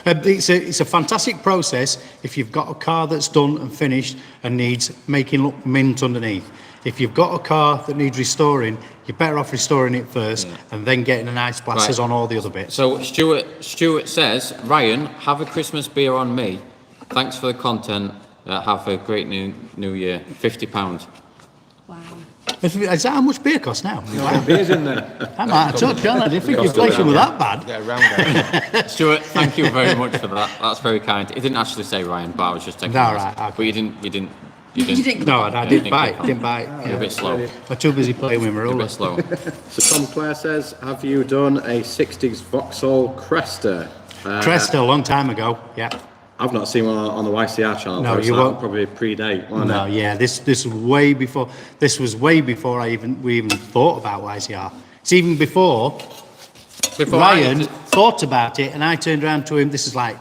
it's a fantastic process if you've got a car that's done and finished and needs making look mint underneath. If you've got a car that needs restoring, you're better off restoring it first and then getting an ice blasters Right. on all the other bits. So Stuart says, Ryan, have a Christmas beer on me. Thanks for the content. Have a great new year. £50. Wow. Is that how much beer costs now? Beers in there. I might have touched on. I didn't think inflation was that bad. Get around there. Stuart, thank you very much for that. That's very kind. It didn't actually say Ryan, but I was just taking No, it. right, okay. But you didn't. You didn't. No, I didn't buy it. Didn't buy it. You're a bit slow. I'm too busy playing with my You're a ruler. bit slow. So Tom Clare says, have you done a 60s Vauxhall Cresta? Cresta a long time ago. Yeah. I've not seen one on the YCR channel. No, so you that won't. would probably predate, won't No, it? yeah. This was way before. This was way before we even thought about YCR. It's even before Before Ryan thought about it, and I turned around to him. This is like,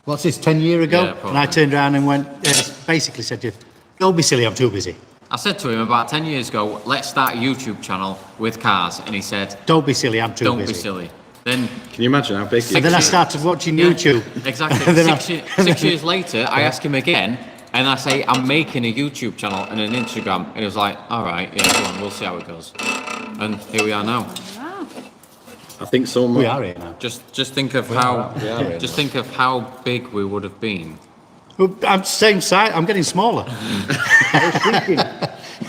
what's this? 10 years ago. Yeah, probably. And I turned around and went, basically said to him, "Don't be silly. I'm too busy. I said to him about 10 years ago, let's start a YouTube channel with cars. And he said, Don't be silly. I'm too don't busy." be silly. Then, Can you imagine how big And then I years. started watching Yeah, YouTube. Exactly. And then 6 years later, I ask him again, and I say, I'm making a YouTube channel and an Instagram. And he was like, all right, yeah, go on, we'll see how it goes. And here we are now. Wow. I think someone... We are here now. Just think of how, we are here just think of how big we would have been. Well, I'm same size. I'm getting smaller. I'm shrinking.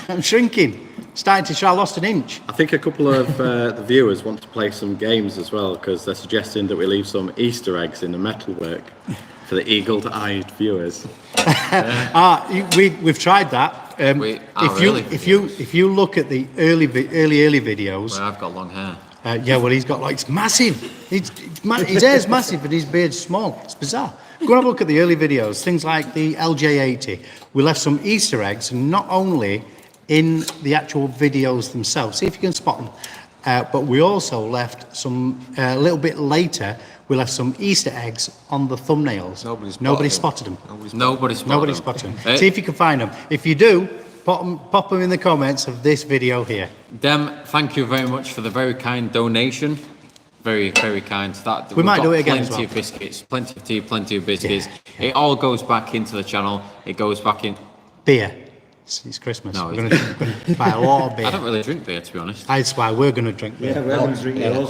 I'm shrinking. Starting to show I lost an inch. I think a couple of the viewers want to play some games as well because they're suggesting that we leave some Easter eggs in the metalwork. for the eagle-eyed viewers. We've tried that. If you look at the early videos, Well, I've got long hair. he's got like, it's massive. His hair's massive and his beard's small. It's bizarre. Go and have a look at the early videos. Things like the LJ80. We left some Easter eggs, not only in the actual videos themselves. See if you can spot them. But we also left some a little bit later. We left some Easter eggs on the thumbnails. Nobody spotted them. Nobody spotted them. See if you can find them. If you do, pop them in the comments of this video here. Dem, thank you very much for the very kind donation. Very, very kind. We might do it again as Plenty well. of biscuits, plenty of tea, plenty of biscuits. It all goes back into the channel. It goes back in. Beer. It's Christmas. No, we're going to buy a lot of beer. I don't really drink beer, to be honest. That's why we're going to drink beer.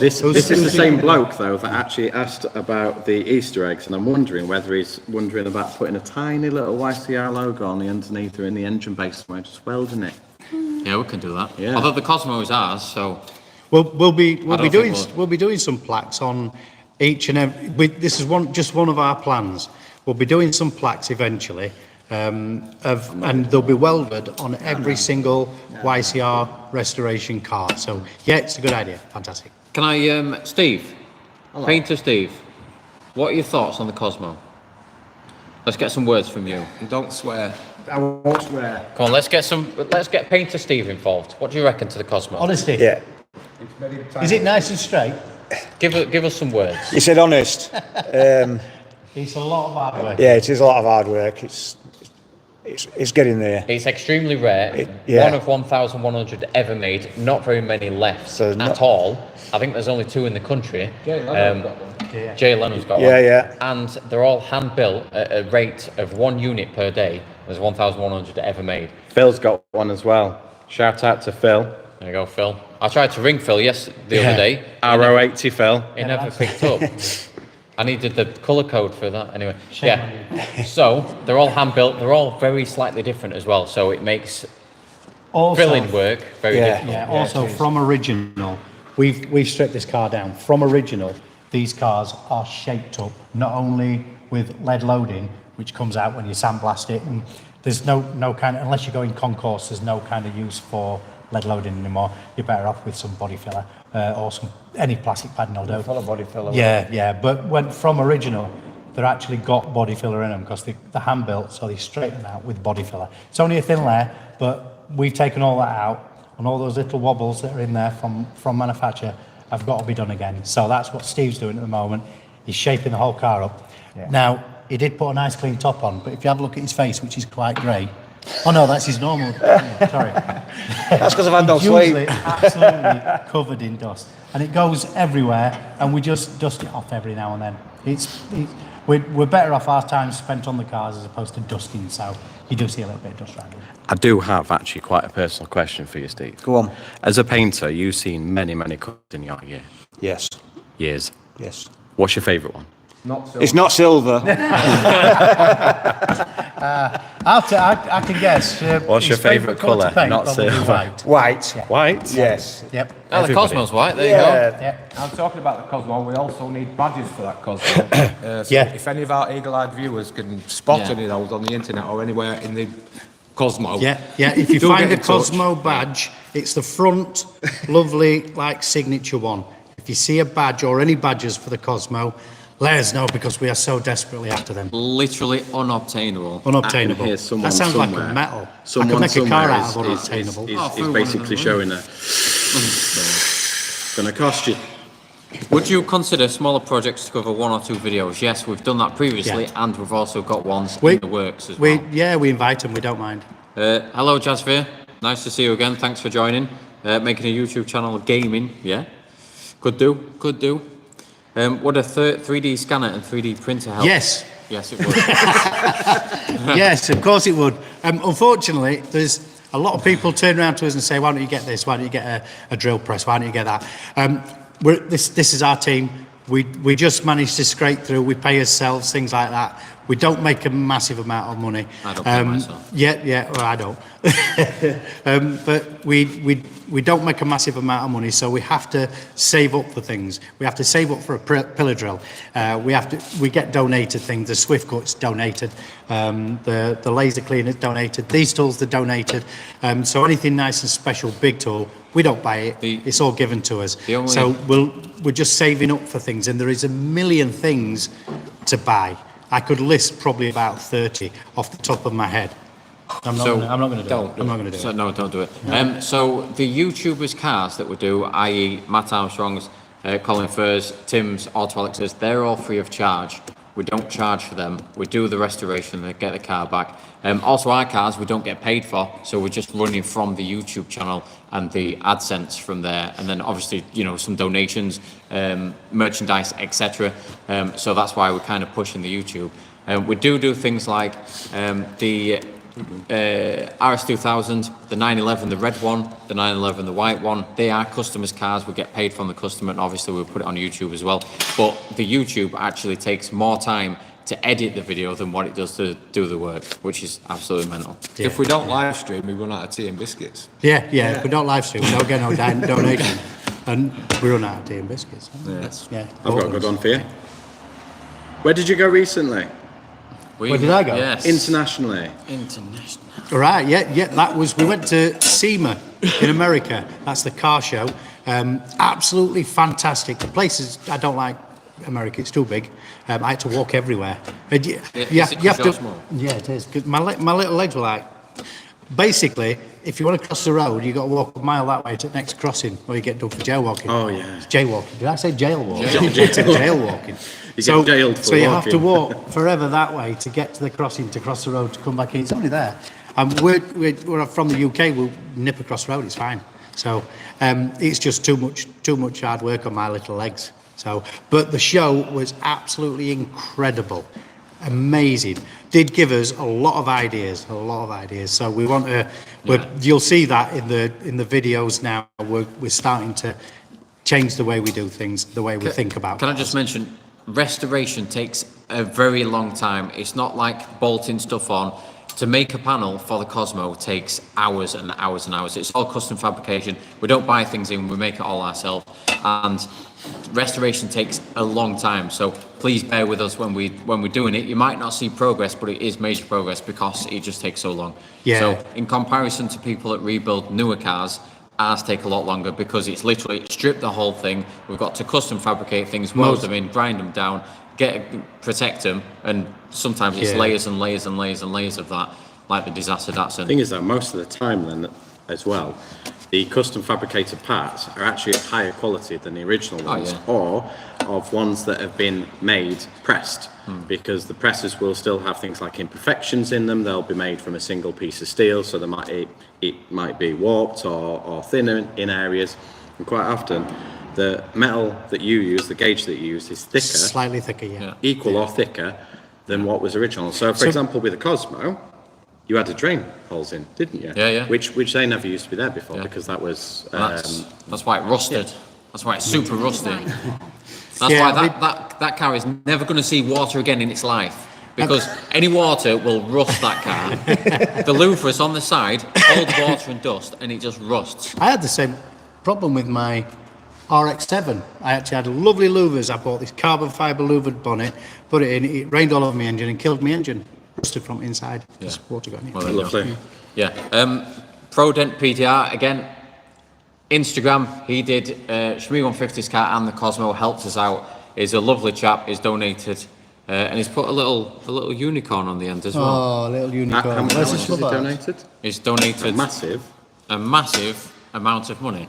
This is the same bloke, though, that actually asked about the Easter eggs, and I'm wondering whether he's wondering about putting a tiny little YCR logo on the underneath or in the engine bay somewhere, just welding it. Yeah, we can do that. Yeah. Although the Cosmo is ours, so We'll be doing some plaques on each and every. This is just one of our plans. We'll be doing some plaques eventually, and they'll be welded on every single YCR restoration car. So yeah, it's a good idea. Fantastic. can I, Steve, Painter Steve, what are your thoughts on the Cosmo? Let's get some words from you. Don't swear. I won't swear. Come on, let's get Painter Steve involved. What do you reckon to the Cosmo? Honesty. Yeah. Is it nice and straight? Give us some words. You said honest. It's a lot of hard work. Yeah, it is a lot of hard work. It's getting there. It's extremely rare. Yeah. One of 1,100 ever made. Not very many left So at all. I think there's only 2 in the country. Jay Leno's got one. Jay Leno's got Yeah, one. yeah. And they're all hand built at a rate of 1 unit per day. There's 1,100 ever made. Phil's got one as well. Shout out to Phil. There you go, Phil. I tried to ring Phil the other day. RO80 Phil. He never picked up. I needed the colour code for that. Anyway, yeah. So they're all hand built. They're all very slightly different as well. So it makes filling work very difficult. Yeah. Also, from original, we've stripped this car down. From original, these cars are shaped up not only with lead loading, which comes out when you sandblast it, and there's no kind of, unless you go in concourse, there's no kind of use for lead loading anymore. You're better off with some body filler or any plastic padding will do. Full of body filler. Yeah. But when from original, they're actually got body filler in them because they're hand built, so they straighten out with body filler. It's only a thin layer, but we've taken all that out, and all those little wobbles that are in there from manufacture have got to be done again. So that's what Steve's doing at the moment. He's shaping the whole car up. Yeah. Now, he did put a nice clean top on, but if you have a look at his face, which is quite grey. Oh no, that's his normal. Sorry. That's because I've had no It's sleep. usually absolutely covered in dust, and it goes everywhere, and we just dust it off every now and then. We're better off our time spent on the cars as opposed to dusting, so you do see a little bit of dust around here. I do have actually quite a personal question for you, Steve. Go on. As a painter, you've seen many cars in your Yes. years. Yes. What's your favourite one? It's not silver. I can guess. What's your favourite colour? Not Probably silver. white. White. White? Yes. Yep. Oh, the Cosmo's white. There you Yeah. Yep. I'm talking about the Cosmo. We also need badges for that Cosmo. So Yeah. if any of our eagle-eyed viewers can spot Yeah. any of those on the internet or anywhere in the Cosmo. Yeah. If you Do find get a in touch. Cosmo badge, it's the front, lovely, like signature one. If you see a badge or any badges for the Cosmo, let us know because we are so desperately after them. Literally unobtainable. Unobtainable. hear someone That sounds like somewhere- a metal. I Someone could make a car somewhere out of unobtainable. Oh, is through one of basically them. showing a. It's going to cost you. Would you consider smaller projects to cover 1 or 2 videos? Yes, we've done that previously, Yeah. and we've also got ones We- in the works as well. We invite them. We don't mind. Hello, Jasvir. Nice to see you again. Thanks for joining. Making a YouTube channel of gaming. Yeah, could do. Would a 3D scanner and 3D printer help? Yes. Yes, it would. Yes, of course it would. Unfortunately, there's a lot of people turn around to us and say, why don't you get this? Why don't you get a drill press? Why don't you get that? This is our team. we just manage to scrape through. We pay ourselves, things like that. We don't make a massive amount of money. I don't pay myself. Yeah, well, I don't. But we don't make a massive amount of money, so we have to save up for things. We have to save up for a pillar drill. We get donated things. The Swift Cut's donated. The laser cleaner's donated. These tools are donated. So anything nice and special, big tool, we don't buy it. It's all given to us. So we're just saving up for things, and there is a million things to buy. I could list probably about 30 off the top of my head. I'm not going to do it. I'm not going to do it. No, don't do it. So the YouTubers' cars that we do, i.e. Matt Armstrong's, Colin Furr's, Tim's, Auto Alex's, they're all free of charge. We don't charge for them. We do the restoration and get the car back. Also, our cars we don't get paid for, so we're just running from the YouTube channel and the AdSense from there, and then obviously some donations, merchandise, etc. So that's why we're kind of pushing the YouTube. We do things like the RS2000, the 911, the red one, the 911, the white one. They are customers' cars. We get paid from the customer, and obviously we put it on YouTube as well. But the YouTube actually takes more time to edit the video than what it does to do the work, which is absolutely mental. Yeah. If we don't live stream, we run out of tea and biscuits. Yeah. If we don't live stream, we don't get no donation, and we run out of tea and biscuits. Yeah. I've got a good one for you. Where did you go recently? Where did I go? Yes. Internationally. Right, that was, we went to SEMA in America. That's the car show. Absolutely fantastic. The place is, I don't like America, it's too big. I had to walk everywhere. You have to, small? yeah, it is. 'Cause my little legs were like, basically, if you want to cross the road, you got to walk a mile that way to the next crossing, or you get done for jaywalking. Oh, yeah. It's jaywalking. Did I say jailwalking? It's jailwalking. You get jailed for so you have to walking. walk forever that way to get to the crossing, to cross the road, to come back in. It's only there. We're from the UK. We'll nip across the road. It's fine. So it's just too much hard work on my little legs. So, but the show was absolutely incredible, amazing. Did give us a lot of ideas. So we want to. You'll see that in the videos now. We're starting to change the way we do things, the way we think about. Can I just mention, restoration takes a very long time. It's not like bolting stuff on. To make a panel for the Cosmo takes hours and hours and hours. It's all custom fabrication. We don't buy things in, we make it all ourselves. And restoration takes a long time. So please bear with us when we're doing it. You might not see progress, but it is major progress because it just takes so long. Yeah. So in comparison to people that rebuild newer cars, ours take a lot longer because it's literally strip the whole thing. We've got to custom fabricate things, weld them in, grind them down, protect them, and sometimes it's layers and layers and layers and layers of that, like the disaster Datsun. The thing is that most of the time then as well, the custom fabricated parts are actually of higher quality than the original ones, or of ones that have been made pressed, because the presses will still have things like imperfections in them. They'll be made from a single piece of steel, so it might be warped or thinner in areas, and quite often the metal that you use, the gauge that you use, is thicker, Slightly thicker, equal or thicker than what was original. So, for example, with the Cosmo, you had to drain holes in, didn't you? Yeah. Which they never used to be there before, because that was. That's why it rusted. That's why it's super rusty. That's why that car is never going to see water again in its life, because any water will rust that car. The louvers on the side hold water and dust, and it just rusts. I had the same problem with my RX-7. I actually had lovely louvers. I bought this carbon fibre louvered bonnet, put it in, it rained all over my engine and killed my engine. Rusted from inside. Just water got in it. Well, Lovely. Yeah. ProDent PDR, again, Instagram, he did Shmi 150's car and the Cosmo, helped us out. He's a lovely chap, he's donated, and he's put a little unicorn on the end as well. Oh, little unicorn. How much Where's has the he slug? donated? He's donated A massive. a massive amount of money.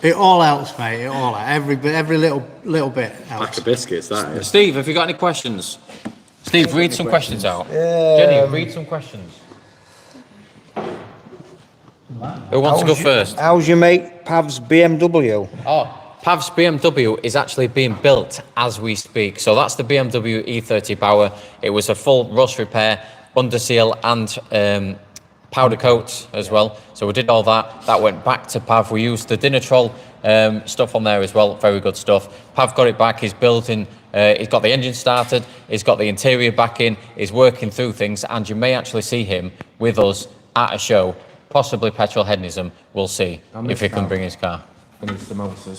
It all helps, mate. It all helps. Every little bit helps. Pack of biscuits, that is. Steve, have you got any questions? Steve, read some questions out. Jenny, read some questions. Who wants to go first? How's your mate Pav's BMW? Oh, Pav's BMW is actually being built as we speak. So that's the BMW E30 Bauer. It was a full rust repair, under seal and powder coats as well. So we did all that. That went back to Pav. We used the Dinitrol stuff on there as well. Very good stuff. Pav got it back. He's building. He's got the engine started. He's got the interior back in. He's working through things, and you may actually see him with us at a show, possibly Petrol Hedonism. We'll see if he can bring his car.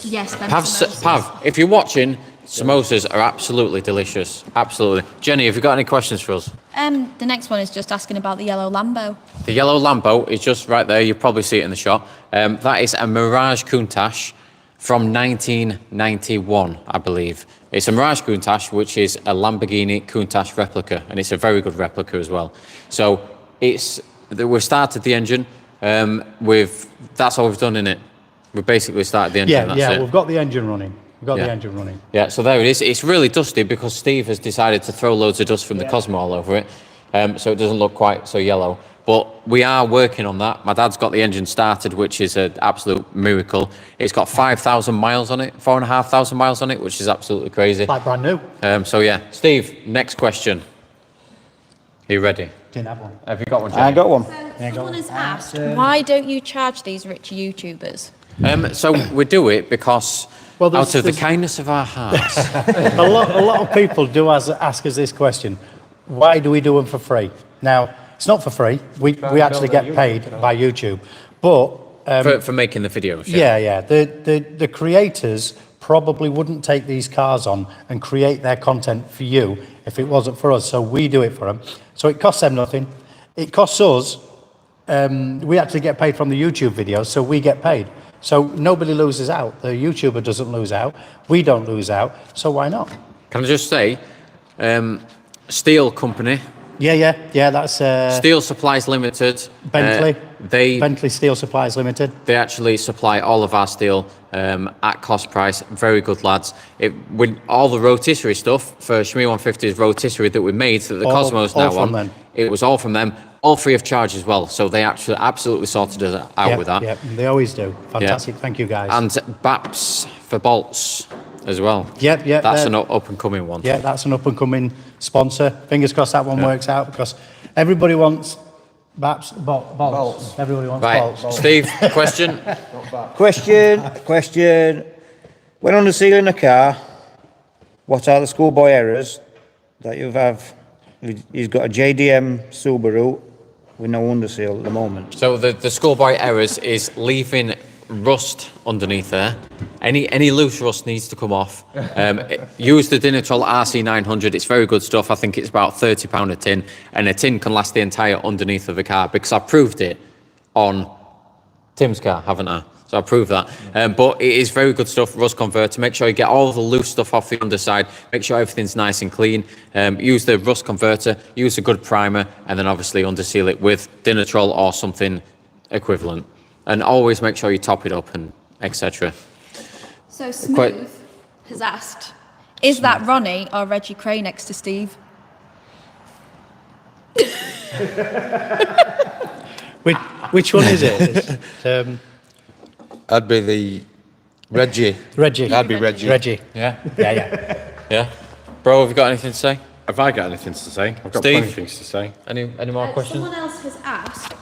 Yes, Pav, if you're watching, samosas are absolutely delicious. Absolutely. Jenny, have you got any questions for us? The next one is just asking about the yellow Lambo. The yellow Lambo is just right there. You probably see it in the shop. That is a Mirage Countach from 1991, I believe. It's a Mirage Countach, which is a Lamborghini Countach replica, and it's a very good replica as well. So we started the engine. That's all we've done in it. We basically started the engine. That's it. We've got the engine running. The engine running. Yeah, so there it is. It's really dusty because Steve has decided to throw loads of dust from the Cosmo all over it, so it doesn't look quite so yellow. But we are working on that. My dad's got the engine started, which is an absolute miracle. It's got 5,000 miles on it, 4,500 miles on it, which is absolutely crazy. Like brand new. So yeah, Steve, next question. Are you ready? Didn't have one. Have you got one, Jenny? I got one. So someone has asked, why don't you charge these rich YouTubers? So we do it because Well, out of the there's- kindness of our hearts. a lot of people do ask us this question. Why do we do them for free? Now, it's not for free. We actually get paid by YouTube. But for making the videos. yeah. The creators probably wouldn't take these cars on and create their content for you if it wasn't for us. So we do it for them. So it costs them nothing. It costs us. We actually get paid from the YouTube videos, so we get paid. So nobody loses out. The YouTuber doesn't lose out. We don't lose out. So why not? Can I just say, Steel Company, Yeah. That's Steel Supplies Limited. Bentley. They Bentley Steel Supplies Limited. actually supply all of our steel at cost price. Very good lads. With all the rotisserie stuff for Shmi 150's rotisserie that we made that the Cosmo's now from on, them. it was all from them, all free of charge as well. So they actually absolutely sorted us out with that. Yeah, they always do. Fantastic. Thank you, guys. And BAPS for bolts as well. Yeah. That's they're- an up and coming one. Yeah, that's an up-and-coming sponsor. Fingers crossed that one works out because everybody wants bolts. Everybody wants Right, bolts. Steve, question? Question. When unsealing a car, what are the schoolboy errors that you have? He's got a JDM Subaru with no underseal at the moment. So the schoolboy errors is leaving rust underneath there. Any loose rust needs to come off. Use the Dinitrol RC900. It's very good stuff. I think it's about £30 a tin, and a tin can last the entire underneath of the car because I proved it on Tim's car, haven't I? So I proved that. But it is very good stuff, rust converter. Make sure you get all the loose stuff off the underside. Make sure everything's nice and clean. Use the rust converter, use a good primer, and then obviously underseal it with Dinitrol or something equivalent. And always make sure you top it up and etc. So Smooth has asked, is that Ronnie or Reggie Cray next to Steve? Which one is it? I'd be the Reggie. Reggie. I'd be Reggie. Reggie. Yeah? Yeah. Yeah? Bro, have you got anything to say? Have I got anything to say? I've got Steve? plenty of things to say. Any more questions? Someone else has asked,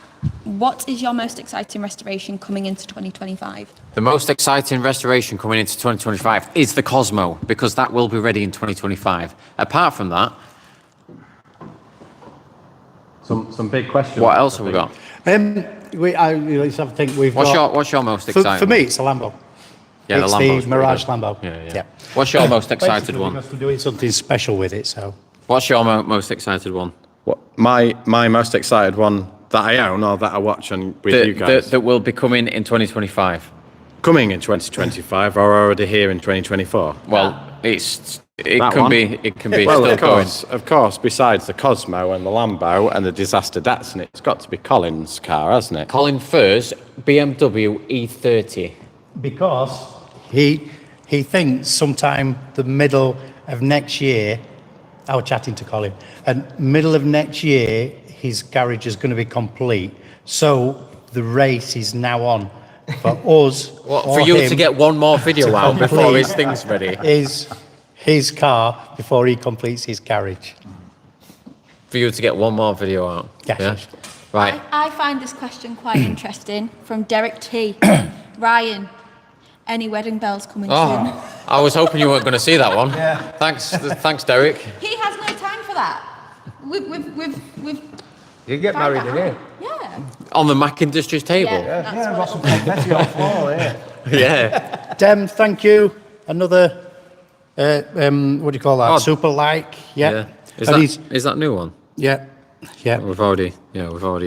what is your most exciting restoration coming into 2025? The most exciting restoration coming into 2025 is the Cosmo, because that will be ready in 2025. Apart from that, Some big questions. what else have we got? Let's have a think. What's your most exciting For me, it's a Lambo. Yeah, it's the Lambo's the Mirage pretty good. Lambo. Yeah. What's your most excited Basically, one? because we're doing something special with it, so. What's your most excited one? What, my most excited one that I own or that I watch on with you guys? That will be coming in 2025. Coming in 2025 or already here in 2024? Well, it That can one? be Well, still of course, besides the Cosmo and the Lambo and the disaster Datsun, it's got to be Colin's car, hasn't it? Colin Furze, BMW E30. Because he thinks sometime the middle of next year, I was chatting to Colin, and middle of next year, his garage is going to be complete. So the race is now on for us. What, or for you him to get one more video to out before complete his thing's ready? his car before he completes his garage. For you to get one more video out? Yes. Right. I find this question quite interesting from Derek T. Ryan, any wedding bells coming soon? Oh, I was hoping you weren't going to see that one. Yeah. Thanks, Derek. He has no time for that. We've You get found married in that here. out. Yeah. On the Mac Industries table. Yeah, that's I've what got some confetti on the floor here. Yeah. Dem, thank you. Another, what do you call that? Oh. Super like. Yeah. Is And that he's- is that new one? Yeah. Yeah. We've already. Well,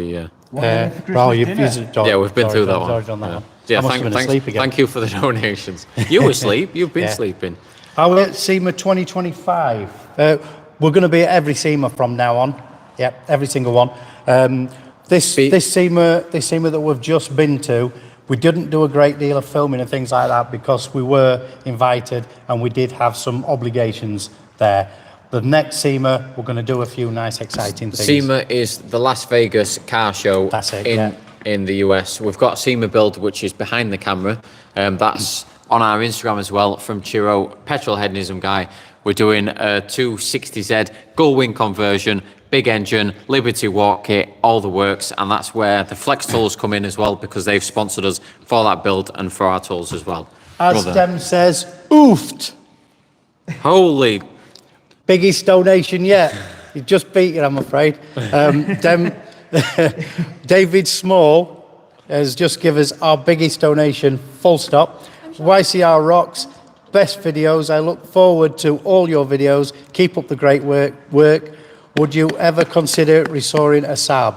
you've Yeah, we've been through that one. Already done that one. Yeah, I must have been asleep again. thank you for the donations. You were asleep. You've been Yeah. sleeping. Our SEMA 2025. We're going to be at every SEMA from now on. Yep, every single one. This SEMA that we've just been to, we didn't do a great deal of filming and things like that because we were invited and we did have some obligations there. The next SEMA, we're going to do a few nice, exciting things. SEMA is the Las Vegas car show That's it, in the US. We've got SEMA Build, which is behind the camera. That's on our Instagram as well from Chiro, petrol hedonism guy. We're doing a 260Z gull-wing conversion, big engine, Liberty walk kit, all the works, and that's where the Flex tools come in as well because they've sponsored us for that build and for our tools as well. As Brother. Dem says, oofed. Holy. Biggest donation yet. You just beat it, I'm afraid. David Small has just given us our biggest donation, full stop. YCR rocks, best videos. I look forward to all your videos. Keep up the great work. Would you ever consider restoring a Saab?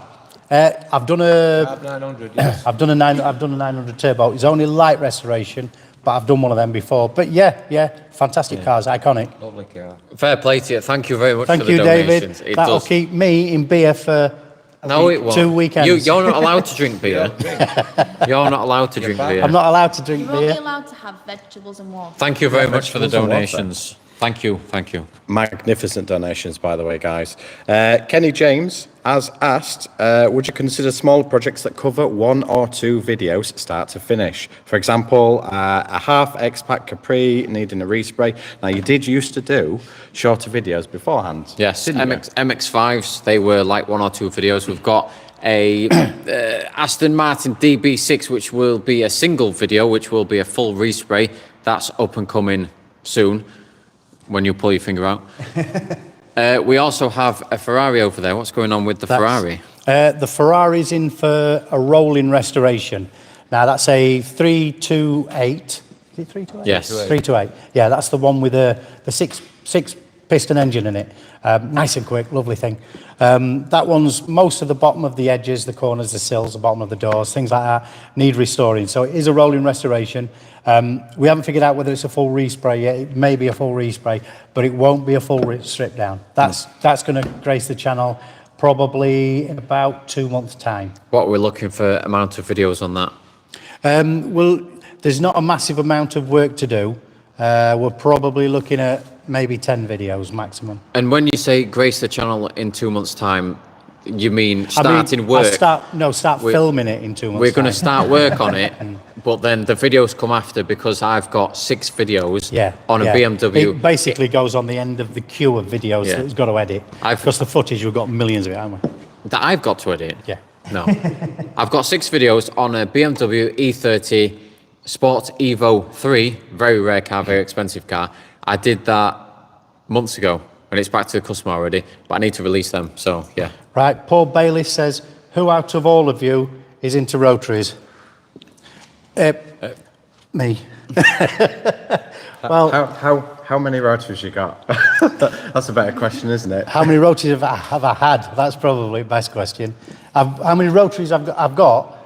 I've done a Saab 900, yes. I've done a 900 turbo. It's only light restoration, but I've done one of them before. But yeah, fantastic cars, iconic. Lovely car. Fair play to you. Thank you very much Thank for the you, David. donations. It That'll does. keep me in beer for No, it won't. 2 weekends. You're not allowed to drink beer. You're not allowed to drink beer. I'm not allowed to drink You're only beer. allowed to have vegetables and water. Thank you very much for the vegetables and water. donations. Thank you. Magnificent donations, by the way, guys. Kenny James has asked, would you consider smaller projects that cover 1 or 2 videos start to finish? For example, a half X-Pack Capri needing a respray. Now, you did used to do shorter videos beforehand. Yes, didn't you? MX-5s, they were like 1 or 2 videos. We've got a Aston Martin DB6, which will be a single video, which will be a full respray. That's up and coming soon, when you pull your finger out. We also have a Ferrari over there. What's going on with the Ferrari? The Ferrari's in for a rolling restoration. Now, that's a 328. Is it 328? Yes. 328. Yeah, that's the one with the six piston engine in it. Nice and quick, lovely thing. That one's most of the bottom of the edges, the corners, the sills, the bottom of the doors, things like that need restoring. So it is a rolling restoration. We haven't figured out whether it's a full respray yet. It may be a full respray, but it won't be a full strip down. That's going to grace the channel probably in about 2 months' time. What we're looking for amount of videos on that? Well, there's not a massive amount of work to do. We're probably looking at maybe 10 videos maximum. And when you say grace the channel in 2 months' time, you mean starting work? Start filming it in 2 months' We're going to time. start work on it, but then the videos come after because I've got 6 videos on a BMW. It basically goes on the end of the queue of videos that it's got to edit. Because the footage, we've got millions of it, haven't we? That I've got to edit? Yeah. No. I've got 6 videos on a BMW E30 Sport Evo 3, very rare car, very expensive car. I did that months ago, and it's back to the customer already, but I need to release them, so yeah. Right, Paul Bailey says, who out of all of you is into rotaries? Me. Well, How many rotaries you got? That's a better question, isn't it? how many rotaries have I had? That's probably the best question. How many rotaries I've got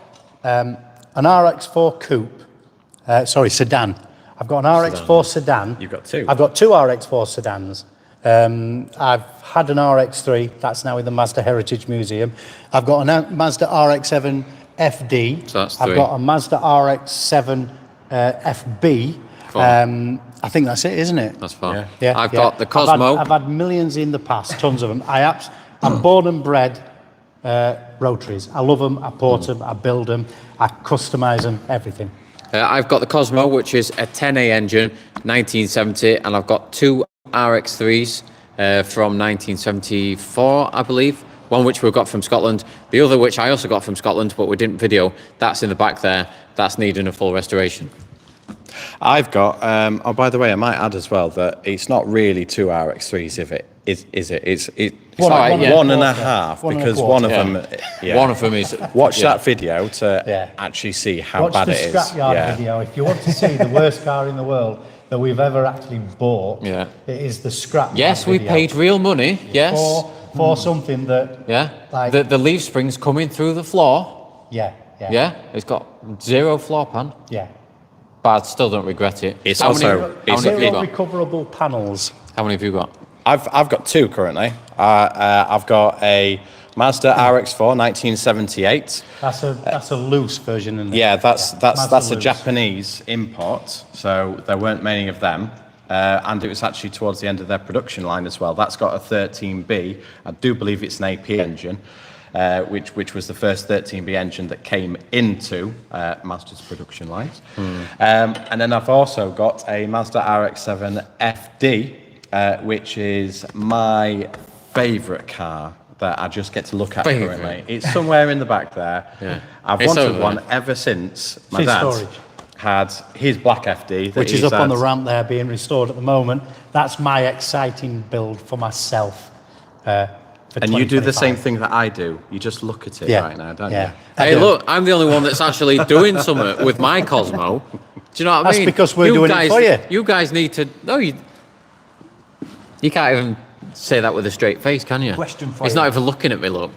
an RX-4 coupe, sedan. I've got an RX-4 sedan. You've got 2. I've got 2 RX-4 sedans. I've had an RX-3, that's now in the Mazda Heritage Museum. I've got a Mazda RX-7 FD. So that's I've 3. got a Mazda RX-7 FB. I think that's it, isn't it? That's fine. Yeah, I've got the Cosmo. I've had millions in the past, tons of them. I'm born and bred rotaries. I love them, I port them, I build them, I customise them, everything. I've got the Cosmo, which is a 10A engine, 1970, and I've got 2 RX-3s from 1974, I believe. one which we got from Scotland, the other which I also got from Scotland, but we didn't video. That's in the back there. That's needing a full restoration. I've got, oh, by the way, I might add as well that it's not really 2 RX3s, is it? It's One- like one and a one and a quarter. half, One and a because quarter. one of Yeah. them, yeah. One of them is... Watch yeah. that video to Yeah. actually see how Watch bad the it is. scrapyard Yeah. video. If you want to see the worst car in the world that we've ever actually bought, Yeah. it is the scrapyard Yes, we video. paid real money. Yes. For something that, Yeah. Like- The leaf springs coming through the floor. yeah. Yeah. It's got 0 floor pan. Yeah. But I still don't regret it. It's How also- many, how it's many have you Zero got? recoverable panels. How many have you got? I've got 2 currently. I've got a Mazda RX-4 1978. That's a loose version, isn't it? Yeah, that's Mazda a loose. Japanese import, so there weren't many of them. And it was actually towards the end of their production line as well. That's got a 13B. I do believe it's an AP engine, which was the first 13B engine that came into Mazda's production lines. And then I've also got a Mazda RX-7 FD, which is my favourite car that I just get to look at Favourite? currently. It's somewhere in the back there. Yeah. I've It's wanted over one there. ever since my It's in dad storage. had his black FD. that Which is he's up on had. the ramp there being restored at the moment. That's my exciting build for myself. For And you do the 2025. same thing that I do. You just look at it Yeah. right now, don't Yeah. you? Hey, look, I'm the only one that's actually doing something with my Cosmo. Do you know what I That's mean? because we're doing it guys, for you. You guys need to... No, you can't even say that with a straight face, can you? Question for He's you. not even looking at me, look.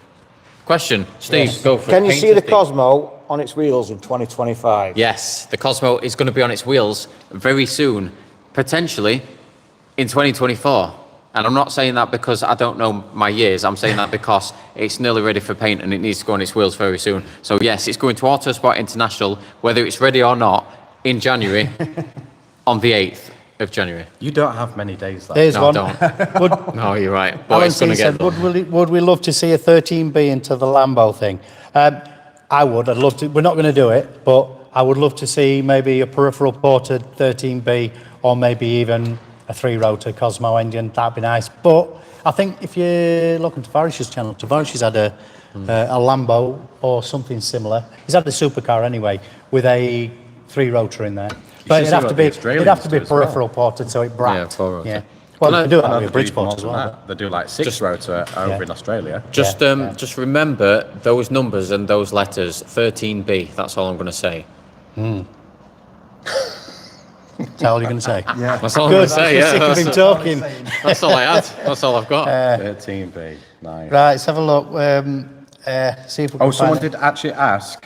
Question. Steve, go for it. Can you Paint see the Steve. Cosmo on its wheels in 2025? Yes, the Cosmo is going to be on its wheels very soon, potentially in 2024. And I'm not saying that because I don't know my years. I'm saying that because it's nearly ready for paint and it needs to go on its wheels very soon. So yes, it's going to Autosport International, whether it's ready or not, in January, on the 8th of January. You don't have many days left. There's No, one. don't. Would, No, you're right. But Alan it's going C to get said, done. would we love to see a 13B into the Lambo thing? I would. I'd love to. We're not going to do it, but I would love to see maybe a peripheral ported 13B or maybe even a 3-rotor Cosmo engine. That'd be nice. But I think if you're looking to Tavarish's channel, Tavarish has had a Lambo or something similar. He's had the supercar anyway with a 3-rotor in there. But should it'd see have what to the be Australians do as well. peripheral ported, so it bracked. Yeah, 4-rotor. Yeah. Well, Can you I- can do it I know with a they do Bridgeport more as than well. that. They do like 6-rotor over in Australia. Just remember those numbers and those letters, 13B. That's all I'm going to say. That's all you're going to say. That's all I'm Good. going to say, yeah. Sick of him That's, talking. that's all I had. That's all I've got. 13B. Nice. Right, let's have a look. See if we can Oh, someone find it. did actually ask.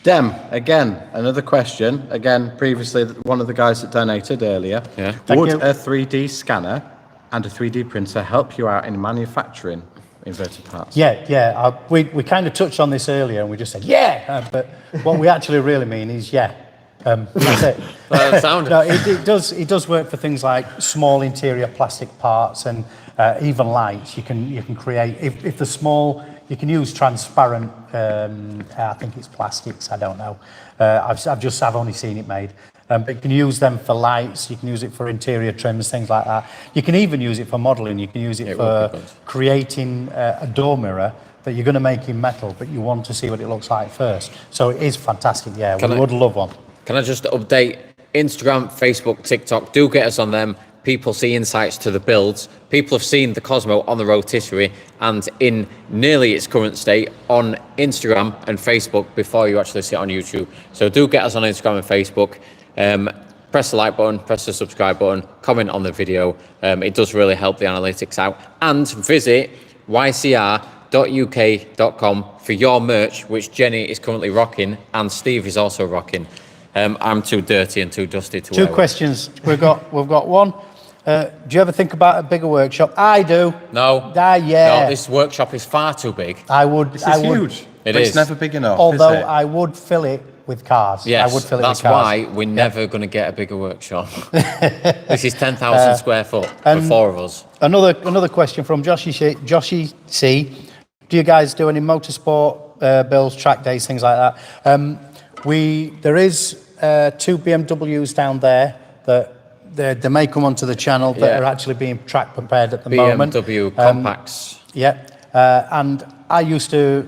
Dem, again, another question. Again, previously, one of the guys that donated earlier. Yeah. Thank Would you. a 3D scanner and a 3D printer help you out in manufacturing inverted parts? Yeah. We kind of touched on this earlier and we just said, yeah. But what we actually really mean is, yeah. That's it. Sound. No, it does work for things like small interior plastic parts and even lights. You can create, if they're small, you can use transparent, I think it's plastics, I don't know. I've only seen it made. But you can use them for lights, you can use it for interior trims, things like that. You can even use it for modelling, you can use it It for would be good. creating a door mirror that you're going to make in metal, but you want to see what it looks like first. So it is fantastic, yeah, we would love one. Can I just update Instagram, Facebook, TikTok? Do get us on them. People see insights to the builds. People have seen the Cosmo on the rotisserie and in nearly its current state on Instagram and Facebook before you actually see it on YouTube. So do get us on Instagram and Facebook. Press the like button, press the subscribe button, comment on the video. It does really help the analytics out. And visit ycr.uk.com for your merch, which Jenny is currently rocking and Steve is also rocking. I'm too dirty and too dusty to wear Two questions. We've got one. Do you ever think about a bigger workshop? I do. No. Yeah. No, this workshop is far too big. I would. It's I would. huge. It but is. It's never big enough, Although is it? I would fill it with cars. Yes, I would fill it that's with cars. why we're never going to get a bigger workshop. This is 10,000 square foot for 4 of us. Another question from Joshy C. Do you guys do any motorsport builds, track days, things like that? There is 2 BMWs down there that they may come onto the channel that Yeah. are actually being track prepared at the moment. BMW compacts. Yeah, and I used to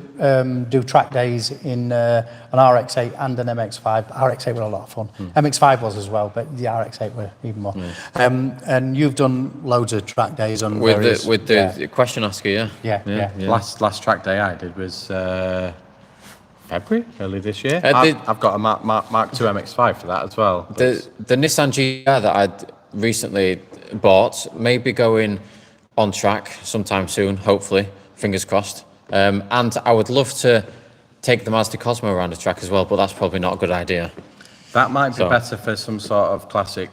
do track days in an RX-8 and an MX-5. RX-8 were a lot of fun. MX-5 was as well, but the RX-8 were even more. And you've done loads of track days on various... With the question asker, yeah. Yeah. Last track day I did was February, early this year. I've I've got a Mark II MX-5 for that as well. The Nissan GR that I'd recently bought may be going on track sometime soon, hopefully, fingers crossed. And I would love to take the Mazda Cosmo around the track as well, but that's probably not a good idea. That might be So- better for some sort of classic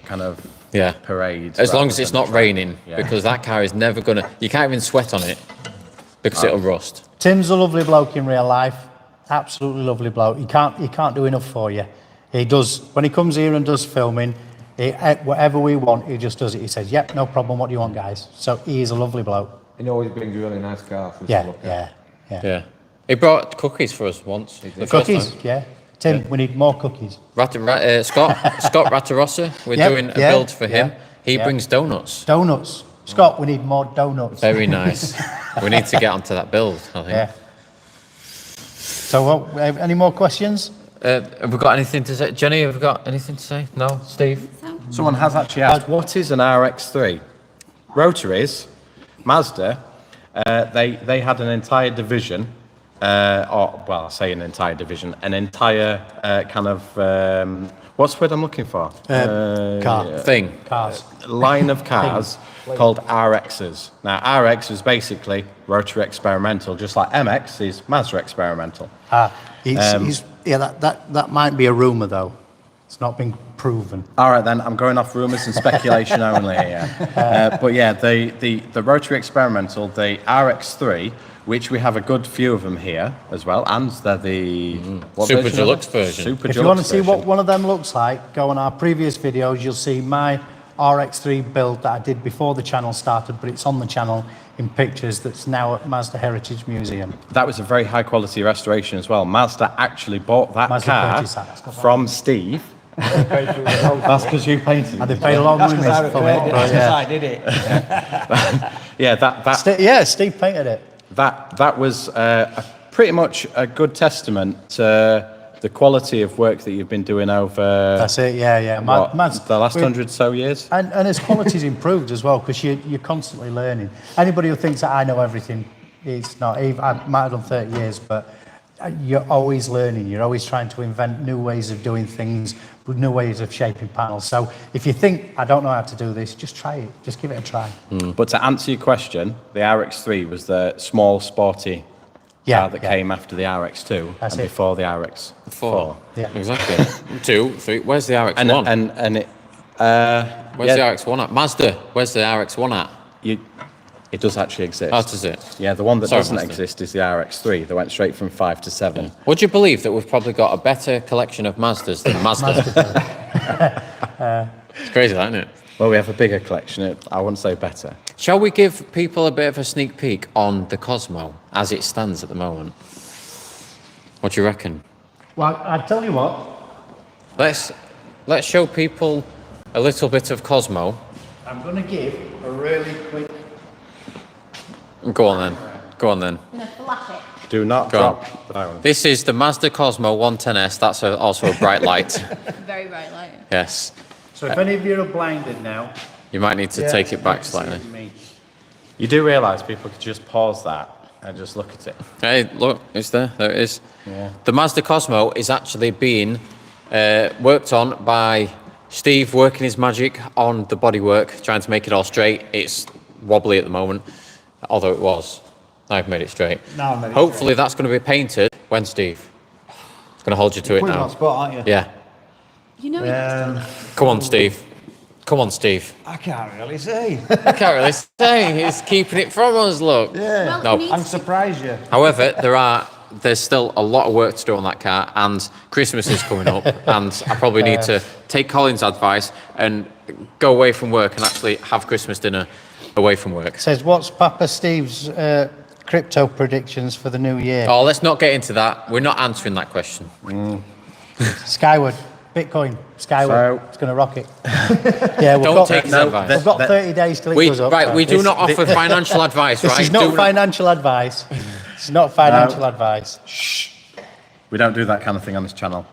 kind of Yeah. parade. As long rather as it's than not track. raining, Yeah. because that car is never gonna, you can't even sweat on it because it'll rust. Tim's a lovely bloke in real life. Absolutely lovely bloke. He can't do enough for you. He does, when he comes here and does filming, whatever we want, he just does it. He says, yep, no problem, what do you want, guys? So he is a lovely bloke. He always brings a really nice car for us to Yeah, look at. Yeah. He brought cookies for us once. The first Cookies, time. yeah. Tim, we need more cookies. Scott Rattarossa, we're Yep, doing a yeah, build for him. yeah, He yeah. brings donuts. Donuts. Scott, we need more donuts. Very nice. We need to get onto that build, I think. Yeah. So, any more questions? Have we got anything to say? Jenny, have we got anything to say? No? Steve? Someone has actually asked, what is an RX-3? Rotaries, Mazda, they had an entire division, or, well, I say an entire division, an entire kind of, what's the word I'm looking for? Car. Thing. Cars. Line of cars called RXs. Now, RX is basically Rotary Experimental, just like MX is Mazda Experimental. That might be a rumour, though. It's not been proven. All right, then, I'm going off rumours and speculation only here. But yeah, the Rotary Experimental, the RX-3, which we have a good few of them here as well, and they're the... what Super version of Deluxe it? version. Super If you Deluxe want to see what version. one of them looks like, go on our previous videos. You'll see my RX-3 build that I did before the channel started, but it's on the channel in pictures that's now at Mazda Heritage Museum. That was a very high quality restoration as well. Mazda actually bought that Mazda car purchased that. from Steve. That's because you painted And they it. paid a lot of money for it. But yeah. I did it. Yeah, Yeah, Steve painted it. that was pretty much a good testament to the quality of work that you've been doing over That's it, yeah. what, Maz- the last we- 100 so years. And his quality's improved as well, because you're constantly learning. Anybody who thinks that I know everything, it's not. I might have done 30 years, but you're always learning. You're always trying to invent new ways of doing things, new ways of shaping panels. So if you think, I don't know how to do this, just try it. Just give it a try. But to answer your question, the RX-3 was the small, sporty car that came after the RX-2 That's and it. before the RX-4. Yeah. Exactly. 2, 3. Where's the RX-1? And it, Where's the RX-1 at? Mazda, where's the RX-1 at? it does actually exist. How does it? Yeah, the one that Sorry, doesn't Mazda. exist is the RX-3. They went straight from 5 to 7. Would you believe that we've probably got a better collection of Mazdas than Mazda? It's crazy, isn't it? Well, we have a bigger collection. I wouldn't say better. Shall we give people a bit of a sneak peek on the Cosmo as it stands at the moment? What do you reckon? Well, I tell you what. Let's show people a little bit of Cosmo. I'm going to give a really quick. Go on then. Do not Go on. drop the phone. This is the Mazda Cosmo 110S. That's also a bright light. Very bright light. Yes. So if any of you are blinded now, You might need to take it back slightly. You do realise people could just pause that and just look at it. Hey, look, it's there. There it is. Yeah. The Mazda Cosmo is actually being worked on by Steve, working his magic on the bodywork, trying to make it all straight. It's wobbly at the moment, although it was. I've made it straight. Now I made it Hopefully that's going to be painted when, Steve? It's going to hold you to it Put him now. on spot, aren't you? Yeah. You know he likes to do that. Come on, Steve. Come on, Steve. I can't really say. I can't really say. He's keeping it from us, look. Yeah. No. he needs I'm to- surprised you. However, there's still a lot of work to do on that car, and Christmas is coming up, and I probably need to take Colin's advice and go away from work and actually have Christmas dinner away from work. says, what's Papa Steve's crypto predictions for the new year? Oh, let's not get into that. We're not answering that question. Skyward. Bitcoin, Skyward, So- it's going to rock it. Yeah, Don't take his advice. We've got 30 days till it goes up. so We do this- not offer financial advice, This right? is not financial advice. It's not financial advice. We don't do that kind of thing on this channel.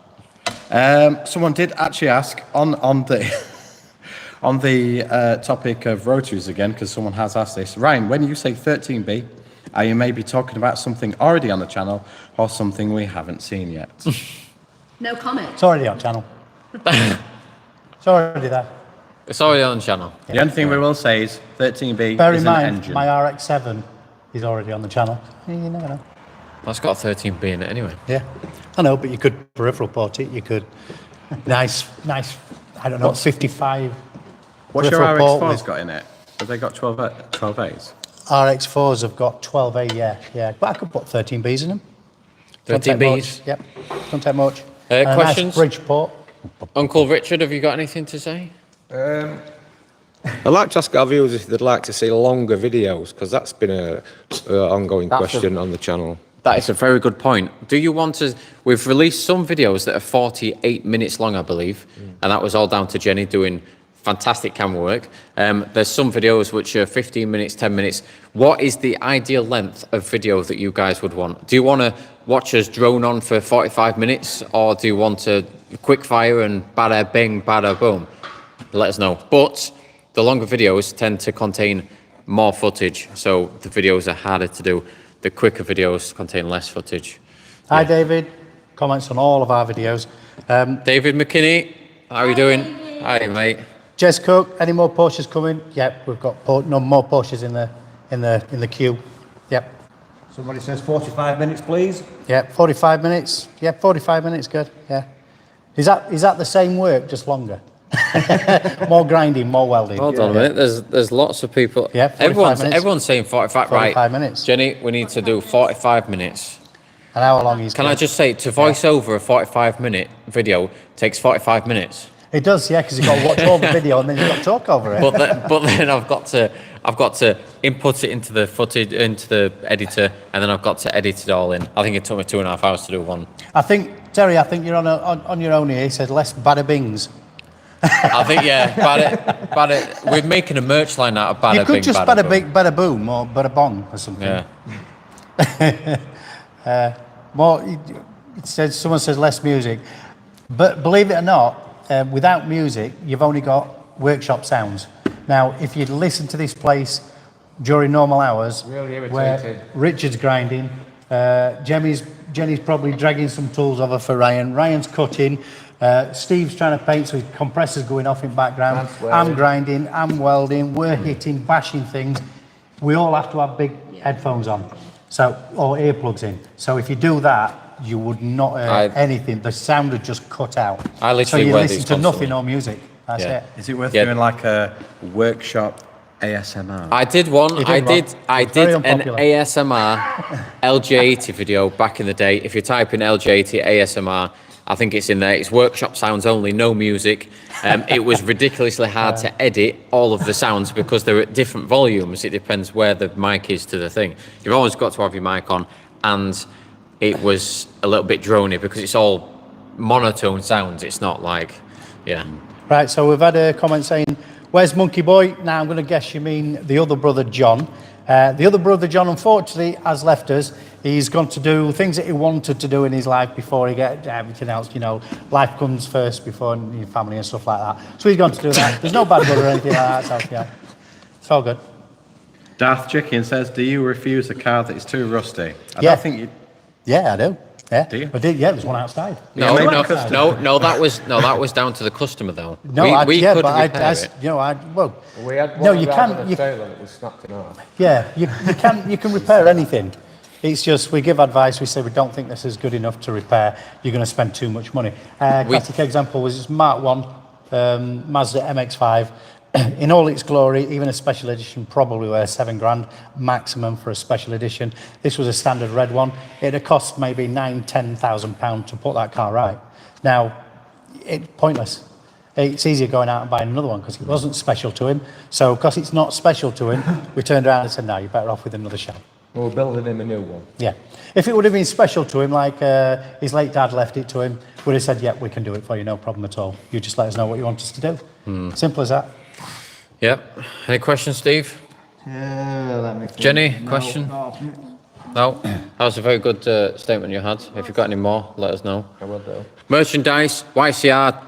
Someone did actually ask on the on the topic of rotaries again, because someone has asked this. Ryan, when you say 13B, are you maybe talking about something already on the channel or something we haven't seen yet? No comment. It's already on channel. It's already there. It's already on the channel. The only thing we will say is 13B Bear is in an mind, engine. my RX-7 is already on the channel. You never know. That's got 13B in it anyway. Yeah, I know, but you could peripheral port it. You could nice. I don't know, 55. What's your peripheral port RX4's with- got in it? Have they got 12As? RX4s have got 12A, yeah. But I could put 13Bs in them. Don't take 13Bs. much, Yep, don't take much. And a questions? Nice bridge port. Uncle Richard, have you got anything to say? I'd like to ask our viewers if they'd like to see longer videos, because that's been a ongoing That's question on the channel. That is a very good point. Do you want to? We've released some videos that are 48 minutes long, I believe, and that was all down to Jenny doing fantastic camera work. There's some videos which are 15 minutes, 10 minutes. What is the ideal length of video that you guys would want? Do you want to watch us drone on for 45 minutes, or do you want to quick fire and bada bing, bada boom? Let us know. But the longer videos tend to contain more footage, so the videos are harder to do. The quicker videos contain less footage. Hi, David. Comments on all of our videos. David McKinney, how are you doing? Hi, mate. Jez Cook, any more Porsches coming? Yep, we've got no more Porsches in the queue. Yep. Somebody says 45 minutes, please. Yep, 45 minutes. Yep, 45 minutes, good. Yeah. Is that the same work, just longer? More grinding, more welding. Hold on a minute. There's lots of people. Yeah, 45 minutes. Everyone's saying 45. 45 right. minutes. Jenny, we need to do 45 minutes. An hour long is Can I good. just say, to voice over a 45-minute video takes 45 minutes. It does, yeah, because you've got to watch all the video and then you've got to talk over it. But then I've got to input it into the footage, into the editor, and then I've got to edit it all in. I think it took me 2.5 hours to do one. Terry, you're on your own here. He said less bada bings. I think, yeah, bada. We're making a merch line out of bada You could bing, just bada bada boom. bing, bada boom or bada bong or something. Yeah. More, it says, someone says less music. But believe it or not, without music, you've only got workshop sounds. Now, if you'd listen to this place during normal hours, where Richard's grinding, Jenny's probably dragging some tools over for Ryan, Ryan's cutting, Steve's trying to paint, so his compressor's going off in background, I'm grinding, I'm welding, we're hitting, bashing things. We all have to have big headphones on, or earplugs in. So if you do that, you would not hear anything. The sound would just cut out. I literally so you wear listen these to constantly. nothing or music. That's Yeah. it. Is it worth Yeah. doing like a workshop ASMR? I did one. You did I one. did Very an unpopular. ASMR LJ80 video back in the day. If you type in LJ80 ASMR, I think it's in there. It's workshop sounds only, no music. It was ridiculously hard to edit all of the sounds because they're at different volumes. It depends where the mic is to the thing. You've always got to have your mic on, and it was a little bit drony because it's all monotone sounds. It's not like, yeah. Right, so we've had a comment saying, where's Monkey Boy? Now I'm going to guess you mean the other brother, John. The other brother, John, unfortunately, has left us. He's gone to do things that he wanted to do in his life before he get everything else. You know, life comes first before your family and stuff like that. So he's gone to do that. There's no bad blood or anything like that. So, yeah, it's all good. Darth Chicken says, do you refuse a car that is too rusty? I Yeah. don't think you... Yeah, I do. Yeah, Do you? I did. Yeah, there's one outside. No, Yeah, no, that was down to the customer though. No, we yeah, could but repair it. we had no, you can. You, that was snapped in half. yeah, you can repair anything. It's just we give advice. We say we don't think this is good enough to repair. You're going to spend too much money. Classic example was this Mark 1 Mazda MX-5. In all its glory, even a special edition probably worth £7,000 maximum for a special edition. This was a standard red one. It'd have cost maybe £9,000-10,000 to put that car right. Now, it's pointless. It's easier going out and buying another one because it wasn't special to him. So, because it's not special to him, we turned around and said, no, you're better off with another shell. We're building him a new one. Yeah. If it would have been special to him, like his late dad left it to him, we'd have said, yeah, we can do it for you, no problem at all. You just let us know what you want us to do. Simple as that. Yep. Any questions, Steve? Let me think. Jenny, question? No? That was a very good statement you had. If you've got any more, let us know. I will do. Merchandise, ycr.uk.com.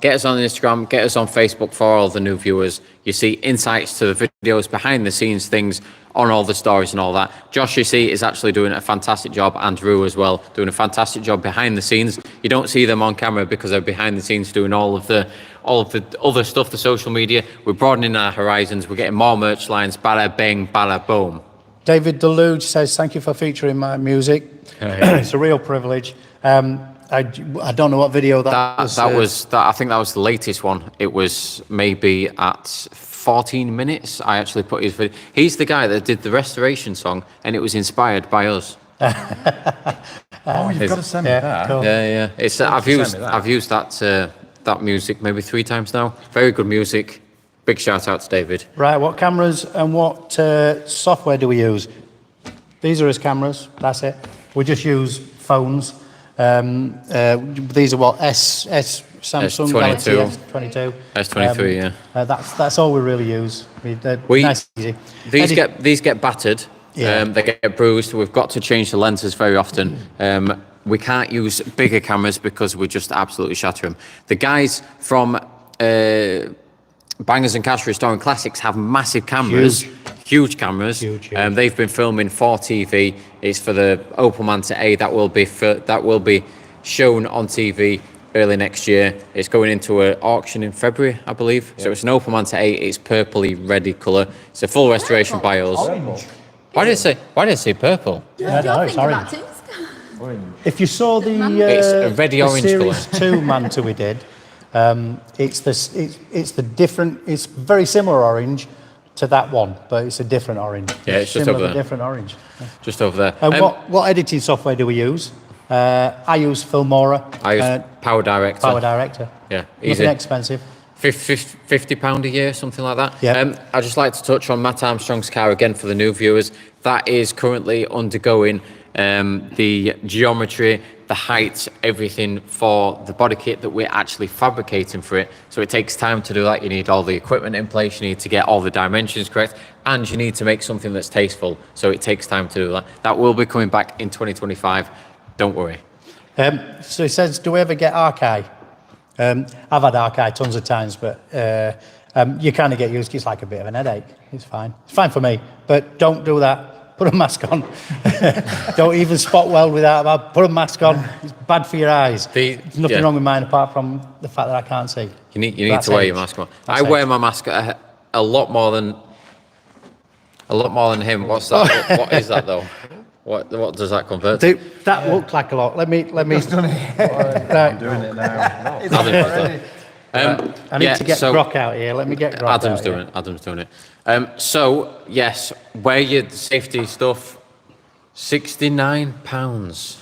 Get us on Instagram, get us on Facebook for all the new viewers. You see insights to the videos, behind the scenes things on all the stories and all that. Josh, you see, is actually doing a fantastic job, and Drew as well, doing a fantastic job behind the scenes. You don't see them on camera because they're behind the scenes doing all of the other stuff, the social media. We're broadening our horizons. We're getting more merch lines. Bada bing, bada boom. David Deluge says, thank you for featuring my music. It's a real privilege. I don't know what video that was. I think that was the latest one. It was maybe at 14 minutes. I actually put his video. He's the guy that did the restoration song, and it was inspired by us. Oh, you've got to send me that. Cool. Yeah. It's I've used that music maybe 3 times now. Very good music. Big shout out to David. Right, what cameras and what software do we use? These are his cameras, that's it. We just use phones. These are what, Samsung Galaxy S22. S23, yeah. That's all we really use. Nice, easy. These get battered. Yeah. They get bruised. We've got to change the lenses very often. We can't use bigger cameras because we just absolutely shatter them. The guys from Bangers and Cash Restoring Classics have massive cameras, huge cameras. Huge. They've been filming for TV. It's for the Opal Manta A that will be shown on TV early next year. It's going into an auction in February, I believe. So it's an Opal Manta A. It's purpley reddy colour. It's a full restoration by us. Why did it say purple? Yeah, no, it's orange. If you saw the It's a reddy orange Series colour. 2 Manta we did, it's the different. It's very similar orange to that one, but it's a different orange. Yeah, it's just similar over but there. different orange. Just over there. And what editing software do we use? I use Filmora. I use Power Director. Power Director. Yeah, easy. Nothing expensive. £50 a year, something like that. Yeah. I'd just like to touch on Matt Armstrong's car again for the new viewers. That is currently undergoing the geometry, the height, everything for the body kit that we're actually fabricating for it. So it takes time to do that. You need all the equipment in place, you need to get all the dimensions correct, and you need to make something that's tasteful. So it takes time to do that. That will be coming back in 2025. Don't worry. So it says, do we ever get Archive? I've had Archive tons of times, but you kind of get used. It's like a bit of an headache. It's fine. It's fine for me, but don't do that. Put a mask on. Don't even spot weld without. Put a mask on. It's bad for your eyes. There's nothing wrong with mine apart from the fact that I can't see. You need to wear your mask on. I wear my mask a lot more than him. What's that? What is that though? What does that convert to? That looked like a lot. Let me. I'm doing it now. I need to get Grok out here. Let me get Grok Adam's out doing it. Adam's doing it. So yes, wear your safety stuff. £69.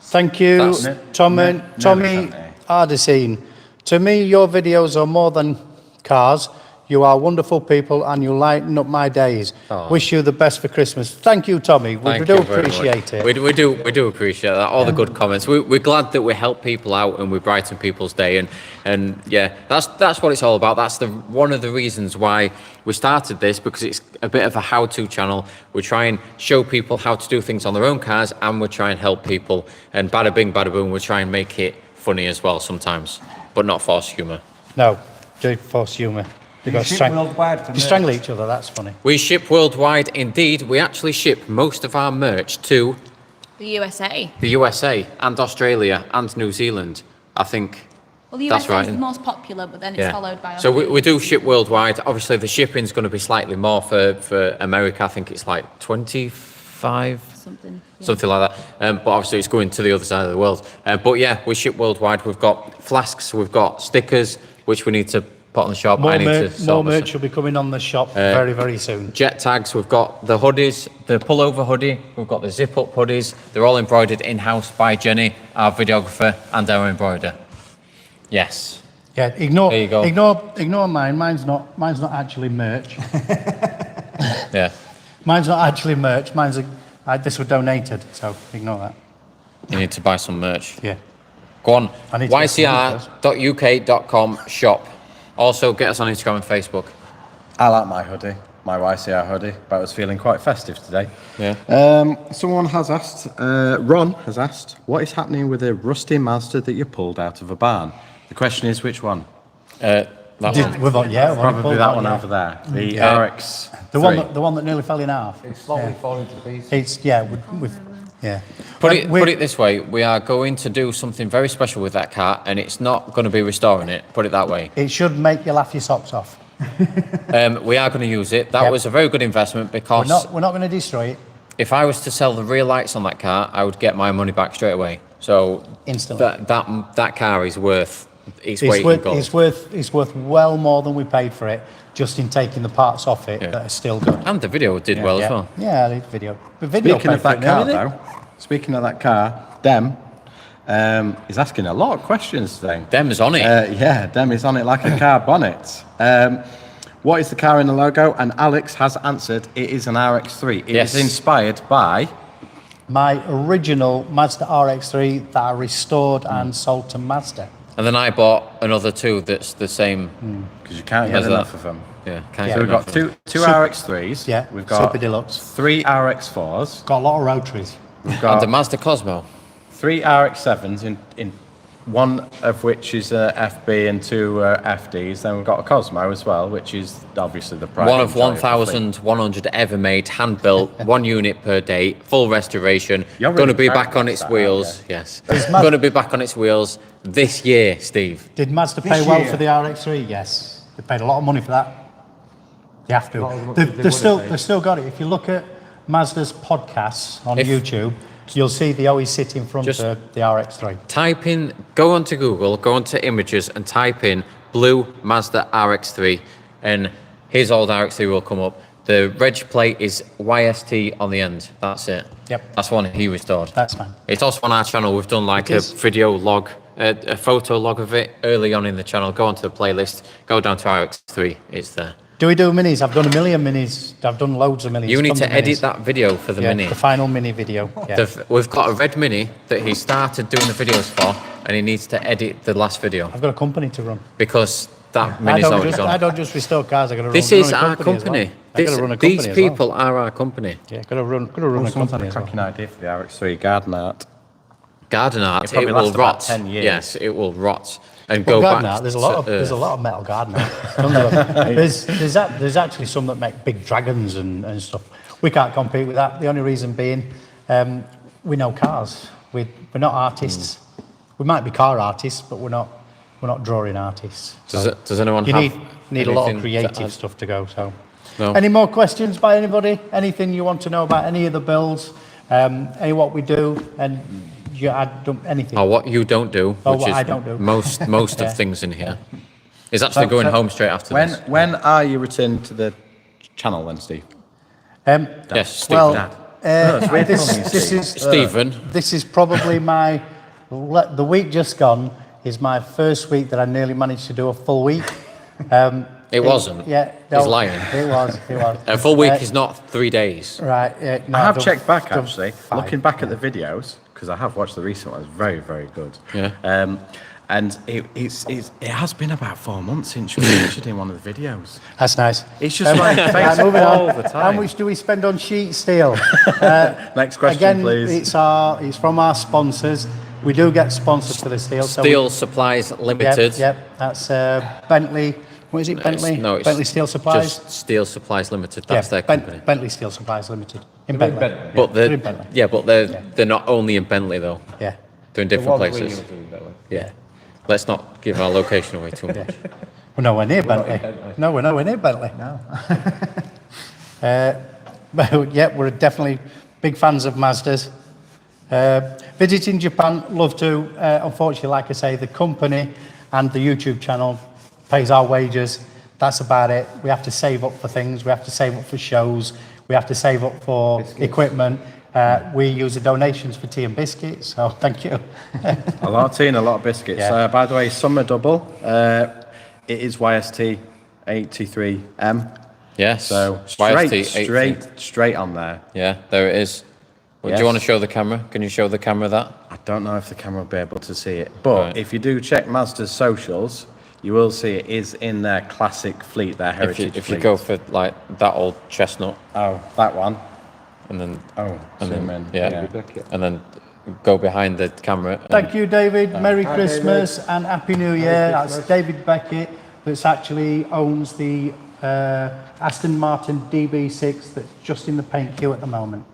Thank you, That's- Tommy Ardesine. To me, your videos are more than cars. You are wonderful people and you lighten up my days. Oh. Wish you the best for Christmas. Thank you, Tommy. We Thank do you very appreciate much. it. We do appreciate that. All the good comments. We're glad that we help people out and we brighten people's day. And yeah, that's what it's all about. That's one of the reasons why we started this, because it's a bit of a how-to channel. We try and show people how to do things on their own cars, and we try and help people. And bada bing, bada boom, we try and make it funny as well sometimes, but not forced humour. No, do force humour. You ship worldwide for you merch. strangle each other, that's funny. We ship worldwide indeed. We actually ship most of our merch to The USA. the USA and Australia and New Zealand, I think. Well, the That's USA is right. the most popular, but then it's Yeah. followed by. So we do ship worldwide. Obviously, the shipping's going to be slightly more for America. I think it's like 25, something. Yeah. something like that. But obviously, it's going to the other side of the world. But yeah, we ship worldwide. We've got flasks, we've got stickers, which we need to put on the shop. More I need to merch sort will be coming on the shop very, very soon. Jet tags, we've got the hoodies, the pullover hoodie, we've got the zip up hoodies. They're all embroidered in-house by Jenny, our videographer, and our embroider. Yes. Yeah, ignore There you go. ignore mine. Mine's not actually merch. Yeah. Mine's not actually merch. This was donated, so ignore that. You need to buy some merch. Yeah. Go on. I need to get some money first. YCR.uk.com shop. Also, get us on Instagram and Facebook. I like my hoodie, my YCR hoodie, but I was feeling quite festive today. Yeah. Someone has asked, Ron has asked, what is happening with the rusty Mazda that you pulled out of a barn? The question is, which one? That one. We've got, yeah. Probably that one yeah. over there. The Yeah. RX. The one that nearly fell in half. It's slowly falling to pieces. It's, yeah, we've yeah. Put We're- it this way, we are going to do something very special with that car, and it's not going to be restoring it. Put it that way. It should make you laugh your socks off. We are going to use it. That Yep. was a very good investment because We're not going to destroy it. if I was to sell the rear lights on that car, I would get my money back straight away. So Instantly. that car is worth its weight in gold. It's worth well more than we paid for it, just in taking the parts off it Yeah. that are still good. And the video did well as well. Yeah, the video. The video Speaking of paid for that it car, nearly, didn't it? though, speaking of that car, Dem is asking a lot of questions today. Dem's on it. Yeah, Dem is on it like a car bonnet. What is the car in the logo? And Alex has answered, it is an RX-3. It Yes. is inspired by... My original Mazda RX-3 that I restored and sold to Mazda. And then I bought another two that's the same. Because you can't get How's enough that? of them. Yeah, can't Yeah. get So we've got enough. two RX-3s. Yeah, We've got super deluxe. 3 RX-4s. Got a lot of rotaries. We've And got the Mazda Cosmo. 3 RX-7s, in one of which is a FB and 2 FDs. Then we've got a Cosmo as well, which is obviously the price. One of 1,100 ever made, hand built, 1 unit per day, full restoration. You're Going to really be back proud on of its that, wheels. aren't Yes. Maz- Going to be back on its wheels this year, Steve. Did Mazda pay well for the RX-3? Yes. They paid a lot of money for that. They have to. They've still got it. If you look at Mazda's podcasts on If- YouTube, you'll see they always sit in front Just- of the RX-3. Type in, go onto Google, go onto images and type in blue Mazda RX-3 and his old RX-3 will come up. The reg plate is YST on the end. That's it. Yep. That's one he restored. That's fine. It's also on our channel. We've done like It a is. video log, a photo log of it early on in the channel. Go onto the playlist, go down to RX3. It's there. Do we do minis? I've done a million minis. I've done loads of minis. You need tons to of edit minis. that video for the Yeah, mini. the final mini video. Yeah. We've got a red mini that he started doing the videos for, and he needs to edit the last video I've got a company to run. because that I mini's already I gone. don't just restore cars. I got to run. This run is a our company. As company. well. I got to run a company. These as well. people are our company. Yeah, got to run a company Sounds like a as well. cracking idea for the RX-3 garden art. Garden art, It probably it will lasts about rot. 10 years. Yes, it will rot and Well, go garden back. art, there's a to lot of earth. metal garden art. Tons of them. There's actually some that make big dragons and stuff. We can't compete with that. The only reason being, we know cars. We're not artists. We might be car artists, but we're not drawing artists. Does anyone You have need a lot of anything to creative add? stuff to go. So, No. any more questions by anybody? Anything you want to know about any of the builds? Any what we do? And you add anything? Or what you don't do, Or which what is I don't do. most Yeah. of things in here. Is actually going home straight after this. When are you returning to the channel then, Steve? Yes, Steve. Well, Dad. this is Stephen. This is probably the week just gone is my first week that I nearly managed to do a full week. It wasn't. Yeah, He's lying. It was. A full week is not 3 days. Right. No, I have I've checked back done actually, 5. looking back at the videos, because I have watched the recent ones, very, very good. Yeah. And it has been about 4 months since you featured in one of the videos. That's nice. It's just like Right, face moving all on. the How time. much do we spend on sheet steel? Next question, Again, please. it's from our sponsors. We do get sponsors for the steel. so we- Steel Supplies Limited. Yep. That's Bentley. What is it? Bentley. No, it's Bentley Steel Supplies. Just Steel Supplies Limited. That's their Ben- company. Bentley Steel Supplies Limited in Bentley. But They're they're in Bentley. they're not only in Bentley though. Yeah. They're in different places. Yeah. Let's not give our location away too much. We're nowhere near Bentley. No, we're nowhere near Bentley. No. But yeah, we're definitely big fans of Mazdas. Visiting Japan, love to. Unfortunately, like I say, the company and the YouTube channel pays our wages. That's about it. We have to save up for things. We have to save up for shows. We have to save up for equipment. We use the donations for tea and biscuits, so thank you. A lot of tea and a lot of biscuits. Yeah. By the way, summer double. It is YST 83M. Yes. So YST 80. straight on there. Yeah, there it is. Well, do Yes. you want to show the camera? Can you show the camera that? I don't know if the camera will be able to see it, but Right. if you do check Mazda's socials, you will see it is in their classic fleet, their If heritage you fleet. go for like that old chestnut, Oh, that one. and then Oh, and zoom then in. and then go behind the camera. Thank you, David. Merry Christmas and Happy New Year. That's David Beckett, that's actually owns the Aston Martin DB6 that's just in the paint queue at the moment.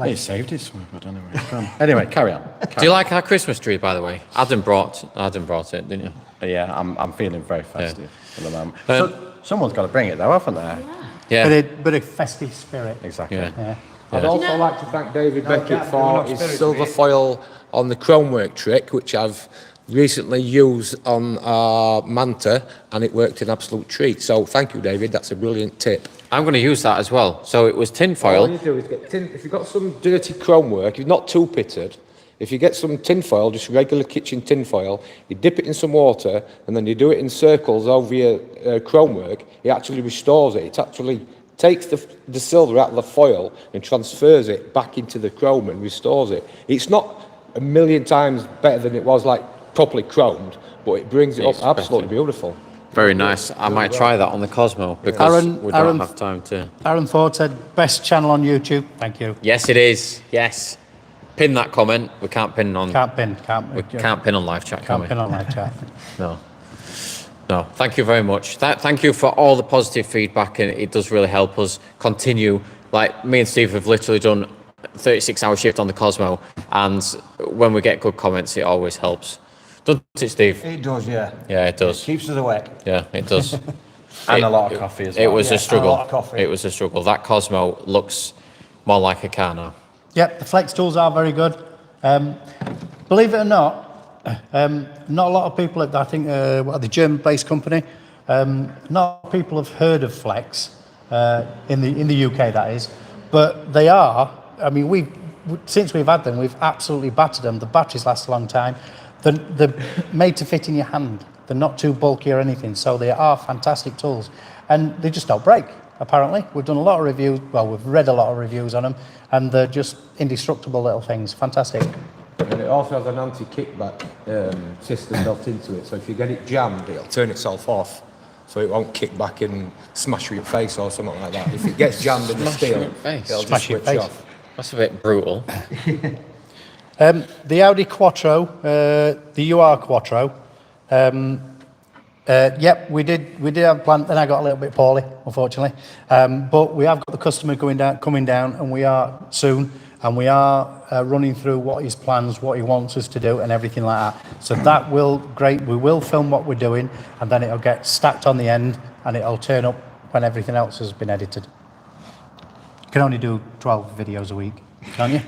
He saved his one, but anyway. Go on. Anyway, carry on. Do you like our Christmas tree, by the way? Adam brought it, didn't you? Yeah, I'm feeling very festive at the moment. Um, Someone's got to bring it though, haven't they? Yeah. Bit of festive spirit. Exactly. Yeah. Yeah. I'd also like to thank David Beckett for his silver foil on the chromework trick, which I've recently used on our Manta, and it worked an absolute treat. So thank you, David. That's a brilliant tip. I'm going to use that as well. So it was tin All foil. you do is get tin. If you've got some dirty chromework, if you're not too pitted, if you get some tin foil, just regular kitchen tin foil, you dip it in some water, and then you do it in circles over your chromework, it actually restores it. It actually takes the silver out of the foil and transfers it back into the chrome and restores it. It's not a million times better than it was like properly chromed, but it brings it It's up absolutely better. beautiful. Very nice. I might try that on the Cosmo because we don't have time to. Aaron Ford said, best channel on YouTube. Thank you. Yes, it is. Yes. Pin that comment. We can't pin on. We can't pin on live chat, can Can't we? pin on live chat. No. No. Thank you very much. Thank you for all the positive feedback, and it does really help us continue. Like me and Steve have literally done 36-hour shift on the Cosmo, and when we get good comments, it always helps. Doesn't it, Steve? It does, yeah. Yeah, it does. Keeps us awake. Yeah, it does. And a lot of coffee as well. It was Yeah, a struggle. and a lot of coffee. It was a struggle. That Cosmo looks more like a car now. Yep, the flex tools are very good. Believe it or not, not a lot of people, I think, the German-based company, not a lot of people have heard of flex in the UK, that is, but they are. I mean, since we've had them, we've absolutely battered them. The batteries last a long time. They're made to fit in your hand. They're not too bulky or anything, so they are fantastic tools, and they just don't break. Apparently, we've done a lot of reviews. Well, we've read a lot of reviews on them, and they're just indestructible little things. Fantastic. And it also has an anti-kickback system built into it, so if you get it jammed, it'll turn itself off, so it won't kick back and smash your face or something like that. If it gets jammed in the Smash steel, your face. it'll just Smash your switch face. off. That's a bit brutal. The Audi Quattro, the UR Quattro. Yep, we did have a plan. Then I got a little bit poorly, unfortunately. But we have got the customer coming down, and we are soon, and we are running through what his plans, what he wants us to do, and everything like that. So that will great. We will film what we're doing, and then it'll get stacked on the end, and it'll turn up when everything else has been edited. You can only do 12 videos a week, can't you?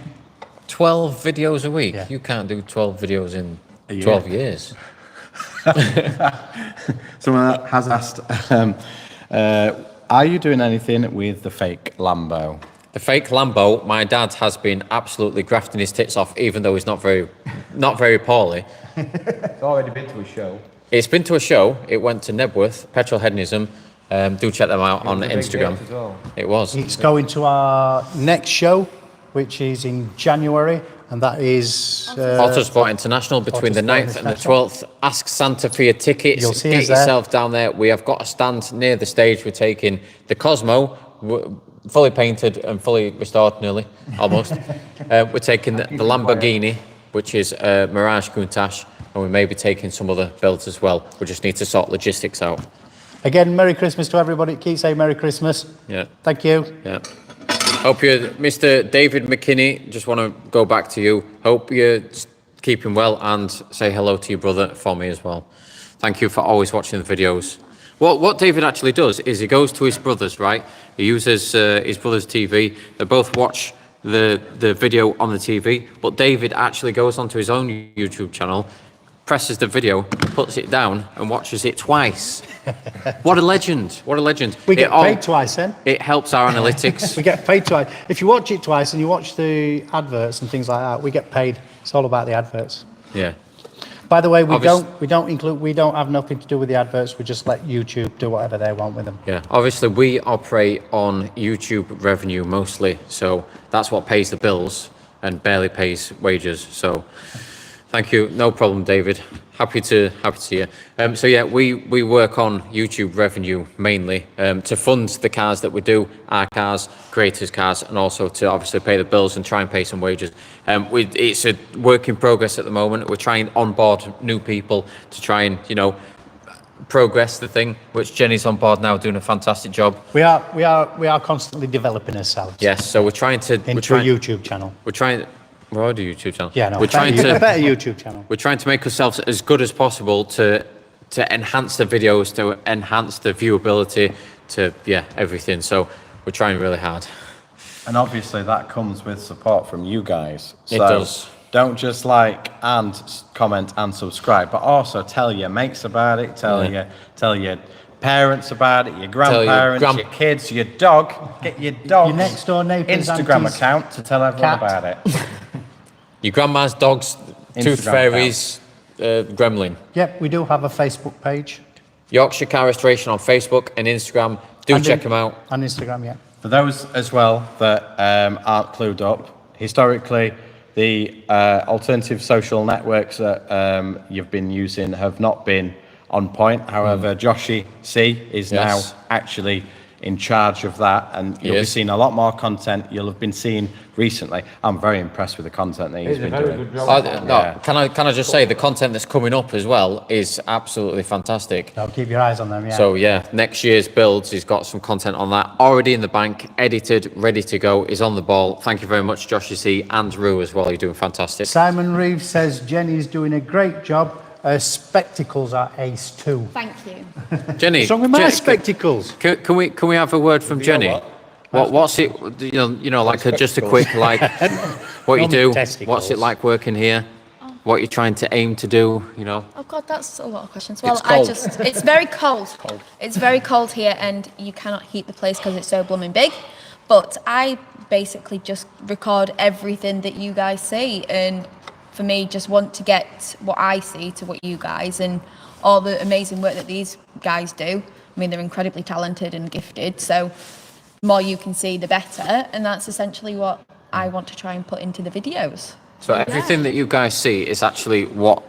12 videos a week? Yeah. You can't do 12 videos in 12 years. Someone has asked, are you doing anything with the fake Lambo? The fake Lambo, my dad has been absolutely grafting his tits off, even though he's not very poorly. It's already been to a show. It's been to a show. It went to Nebworth, Petrol Hedonism. Do check them out on was a big Instagram. hit as well. It was. It's going to our next show, which is in January, and that is Autosport International between the Autosport 9th and the International. 12th. Ask Santa for your tickets. You'll see Get us there. yourself down there. We have got a stand near the stage. We're taking the Cosmo, fully painted and fully restored nearly, almost. We're taking the Lamborghini, which is Mirage Countach, and we may be taking some other builds as well. We just need to sort logistics out. Again, Merry Christmas to everybody. Keep saying Merry Christmas. Yeah. Thank you. Yeah. Hope you're, Mr. David McKinney, just want to go back to you. Hope you're keeping well, and say hello to your brother for me as well. Thank you for always watching the videos. What David actually does is he goes to his brothers, right? He uses his brother's TV. They both watch the video on the TV, but David actually goes onto his own YouTube channel, presses the video, puts it down, and watches it twice. What a legend. What a legend. We get paid twice then. It helps our analytics. We get paid twice. If you watch it twice and you watch the adverts and things like that, we get paid. It's all about the adverts. Yeah. By the way, we Obvious- don't have nothing to do with the adverts. We just let YouTube do whatever they want with them. Yeah, obviously we operate on YouTube revenue mostly, so that's what pays the bills. and barely pays wages. So thank you. No problem, David. Happy to hear. So yeah, we work on YouTube revenue mainly to fund the cars that we do, our cars, creators' cars, and also to obviously pay the bills and try and pay some wages. It's a work in progress at the moment. We're trying to onboard new people to try and, you know, progress the thing, which Jenny's on board now, doing a fantastic job. We are constantly developing ourselves. Yes, so we're trying to Into a YouTube channel. We're on a YouTube channel. Yeah, no, we're trying to a better YouTube channel. We're trying to make ourselves as good as possible to enhance the videos, to enhance the viewability, to everything. So we're trying really hard. And obviously that comes with support from you guys. So It does. Don't just like and comment and subscribe, but also tell your mates about it, tell your parents about it, your grandparents, your kids, your dog. Get your dog's Your next door neighbours, Instagram aunties, account to tell everyone cat. about it. Your grandma's dog's tooth Instagram fairies, gremlin. Yep, we do have a Facebook page. Yorkshire Car Restoration on Facebook and Instagram. Do And check them out. On Instagram, yeah. For those as well that aren't clued up, historically, the alternative social networks that you've been using have not been on point. However, Joshy C is now actually in charge of that, and you'll be seeing a lot more content you'll have been seeing recently. I'm very impressed with the content that he's been doing. Can I just say the content that's coming up as well is absolutely fantastic. So keep your eyes on them, yeah. So yeah, next year's builds, he's got some content on that already in the bank, edited, ready to go. He's on the ball. Thank you very much, Josh C and Rue as well. You're doing fantastic. Simon Reeves says Jenny's doing a great job. Her spectacles are ace too. Thank you. Jenny, What's wrong with my spectacles? Can we have a word from Jenny? What's it? You know, like just a quick like what you do. What's it like working here? What you're trying to aim to do? You know. Oh God, that's a lot of questions. It's Well, cold. it's very cold. It's very cold here, and you cannot heat the place because it's so blooming big. But I basically just record everything that you guys see, and for me, just want to get what I see to what you guys, and all the amazing work that these guys do. I mean, they're incredibly talented and gifted, so the more you can see, the better, and that's essentially what I want to try and put into the videos. So everything that you guys see is actually what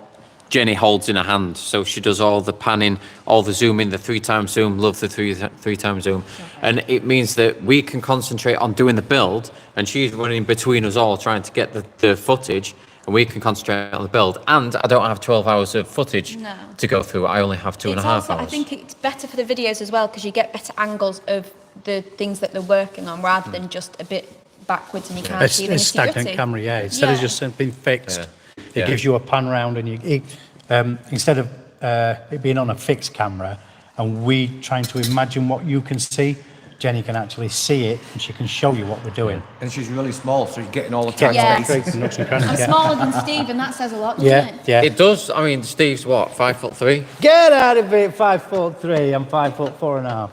Jenny holds in her hand. So she does all the panning, all the zooming, the 3x zoom, love the 3x zoom. And it means that we can concentrate on doing the build, and she's running between us all trying to get the footage, and we can concentrate on the build. And I don't have 12 hours of footage to go through. I only have 2.5 hours. I think it's better for the videos as well, because you get better angles of the things that they're working on, rather than just a bit backwards and you can't see the It's stagnant nitty-gritty. camera, yeah. Instead of just something fixed, Yeah. it gives you a pan round, and instead of it being on a fixed camera and we trying to imagine what you can see, Jenny can actually see it and she can show you what we're doing. And she's really small, so you're getting all the time. Yeah. Straight and nooks and crannies, I'm yeah. smaller than Steve, and that says a lot, doesn't Yeah, it? yeah. It does. I mean, Steve's what, 5'3"? Get out of it, 5'3". I'm 5'4.5".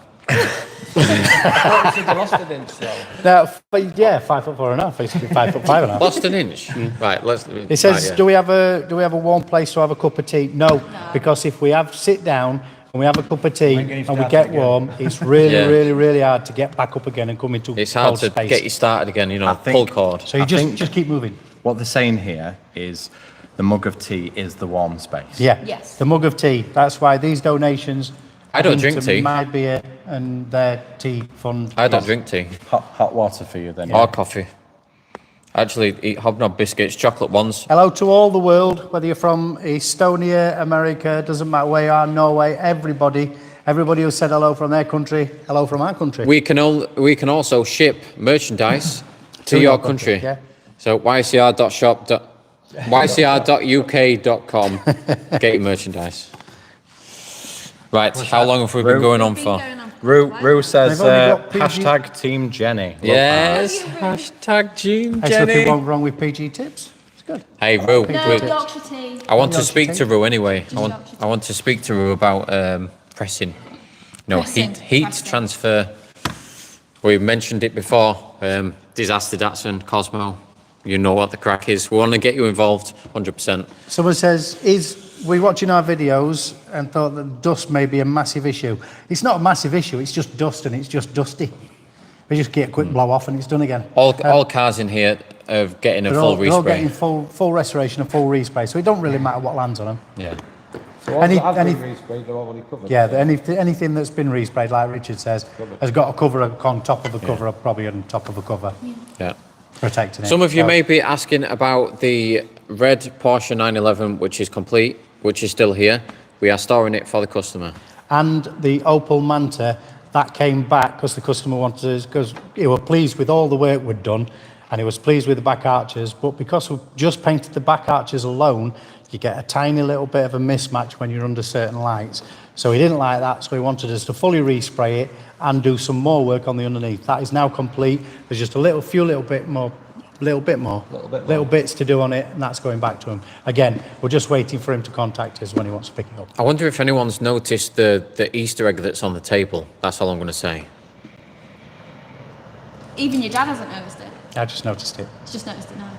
Lost an inch, though. No, but yeah, 5'4.5". Basically 5'5.5". Lost an inch. Right, let's. It says, do we have a warm place to have a cup of tea? No, because if we sit down and we have a cup of tea and we get warm, it's really hard to get back up again and come into It's hard cold to space. get you started again, you know, think- pull cord. So you just keep moving. What they're saying here is the mug of tea is the warm space. Yeah. Yes. The mug of tea. That's why these donations. I don't into drink tea. My beer and their tea fund. I don't drink tea Hot water for you then. or coffee. I actually eat hobnob biscuits, chocolate ones. Hello to all the world, whether you're from Estonia, America, doesn't matter where you are, Norway, everybody who said hello from their country, hello from our country. We can also ship merchandise to your country. Yeah. So ycr.uk.com. Get your merchandise. Right, how long have we been going on for? Rue says They've only got PG. hashtag Team Jenny. Love Yes, hashtag Team There's nothing Jenny. wrong with PG tips. It's good. Hey, Rue, No, Yorkshire tea. I want to Yorkshire speak tea. to Rue anyway. I want to speak to Rue about pressing. No, Pressing. heat Pressing. transfer. We mentioned it before. Disaster Datsun, Cosmo. You know what the crack is. We want to get you involved, 100%. Someone says, we're watching our videos and thought that dust may be a massive issue. It's not a massive issue, it's just dust and it's just dusty. We just get a quick blow off and it's done again. All cars in here of getting a They're full all getting respray. full restoration and full respray, so it don't really matter what lands on them. Yeah. So all Any- that has any- been resprayed, they're already covered. Yeah, anything that's been resprayed, like Richard says, has got a cover on top of a cover, or probably on top of a cover, Yeah. protecting it. Some of you So- may be asking about the red Porsche 911, which is complete, which is still here. We are storing it for the customer. And the Opal Manta, that came back because the customer wanted us, because he was pleased with all the work we'd done, and he was pleased with the back arches, but because we've just painted the back arches alone, you get a tiny little bit of a mismatch when you're under certain lights. So he didn't like that, so he wanted us to fully respray it and do some more work on the underneath. That is now complete. There's just a little bits to do on it, and that's going back to him. Again, we're just waiting for him to contact us when he wants to pick it up. I wonder if anyone's noticed the Easter egg that's on the table. That's all I'm going to say. Even your dad hasn't noticed it. I just noticed it. He's just noticed it now.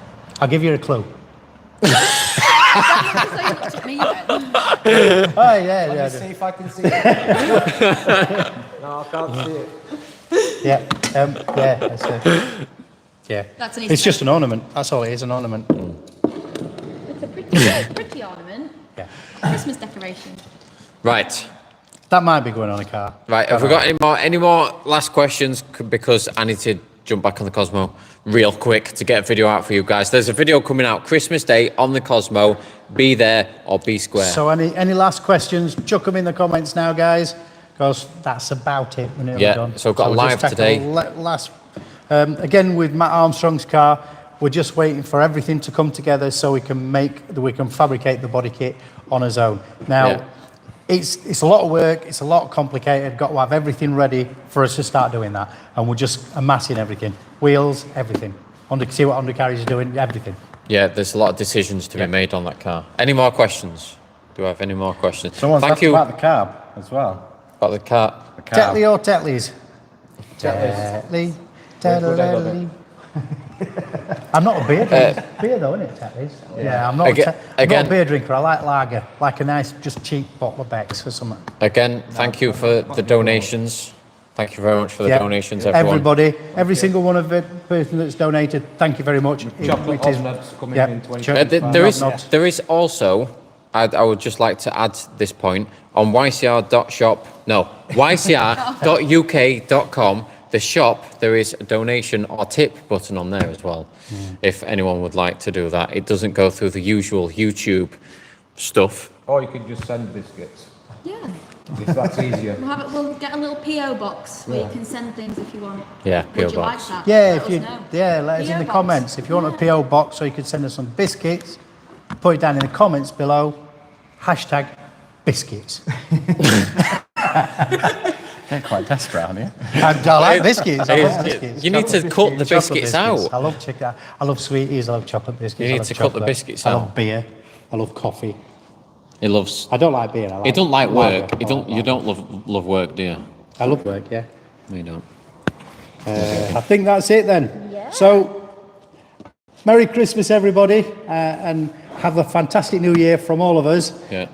I'll give you a clue. So you looked at me then. Oh, yeah, Let me see if I can see it. No, I can't see it. Yeah, that's it. Yeah. That's an It's Easter just an ornament. That's all it is, an ornament. It's a pretty ornament. Yeah. Christmas decoration. Right. That might be going on a car. Right. Have we got any more last questions? Because I need to jump back on the Cosmo real quick to get a video out for you guys. There's a video coming out Christmas Day on the Cosmo. Be there or be square. So any last questions, chuck them in the comments now, guys, because that's about it. We're nearly Yeah, done. so we've got we'll live just tackle today. Last, again, with Matt Armstrong's car, we're just waiting for everything to come together so we can fabricate the body kit on his own. Now, Yeah. it's a lot of work, it's a lot complicated, got to have everything ready for us to start doing that. And we're just amassing everything. Wheels, everything. See what undercarriage is doing, everything. Yeah, there's a lot of decisions to be made on that car. Any more questions? Do I have any more questions? Someone's Thank asked you about the carb as well. about the car. The carb. Tetley or Tetleys? Tetley's. Tetley. I'm not a beer drinker. Beer though, isn't it, Tetleys? Yeah, I'm not, Again- I'm not again- a beer drinker. I like lager, like a nice, just cheap bottle of Beck's or something. Again, thank you for the donations. Thank you very much for the Yeah. donations, everyone. Everybody, every single one of the person that's donated, thank you very much. Chocolate It is- osnabs coming yeah, in 20. There is also, I would just like to add this point, on ycr.uk.com, the shop, there is a donation or tip button on there as well, if anyone would like to do that. It doesn't go through the usual YouTube stuff. Or you could just send biscuits, Yeah. if that's easier. We'll get a little PO box where you can send things if you want. Yeah, Would PO you box. like that? Yeah, Let if us you, know. let us in PO the box. comments. If you want a PO box, or you could send us some biscuits, put it down in the comments below. Hashtag biscuits. Getting quite desperate, aren't you? I like biscuits. I love biscuits. You need to Chocolate cut the chocolate biscuits out. I love chicken. I love sweeties. I love chocolate biscuits. You I need love to cut the chocolate. biscuits I out. love beer. I love coffee. He loves. I don't like beer. I He don't like lager. work. You don't love work, do you? I love work. Yeah. No, you don't. I think that's it then. Yeah. So, Merry Christmas, everybody, and have a fantastic New Year from all of us. Yeah.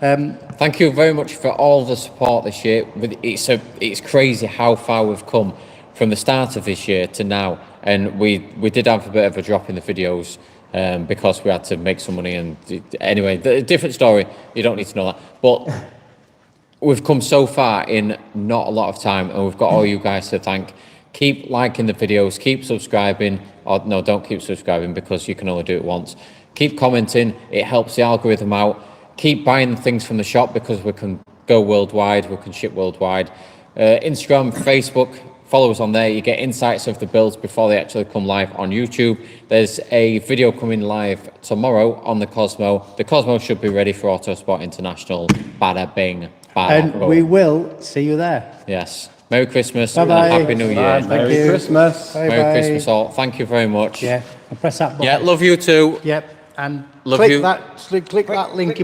Thank you very much for all the support this year. It's crazy how far we've come from the start of this year to now, and we did have a bit of a drop in the videos because we had to make some money. And anyway, the different story. You don't need to know that, but we've come so far in not a lot of time, and we've got all you guys to thank. Keep liking the videos, keep subscribing, or no, don't keep subscribing because you can only do it once. Keep commenting, it helps the algorithm out. Keep buying things from the shop because we can go worldwide, we can ship worldwide. Instagram, Facebook, follow us on there. You get insights of the builds before they actually come live on YouTube. There's a video coming live tomorrow on the Cosmo. The Cosmo should be ready for Autosport International. Bada bing, bada And boom. we will see you there. Yes. Merry Christmas Bye-bye. and Happy New Year. Thank Merry you. Christmas. Bye Merry bye. Christmas all. Thank you very much. Yeah. And press that button. Yeah, love you too. Yep. And Love click you. that link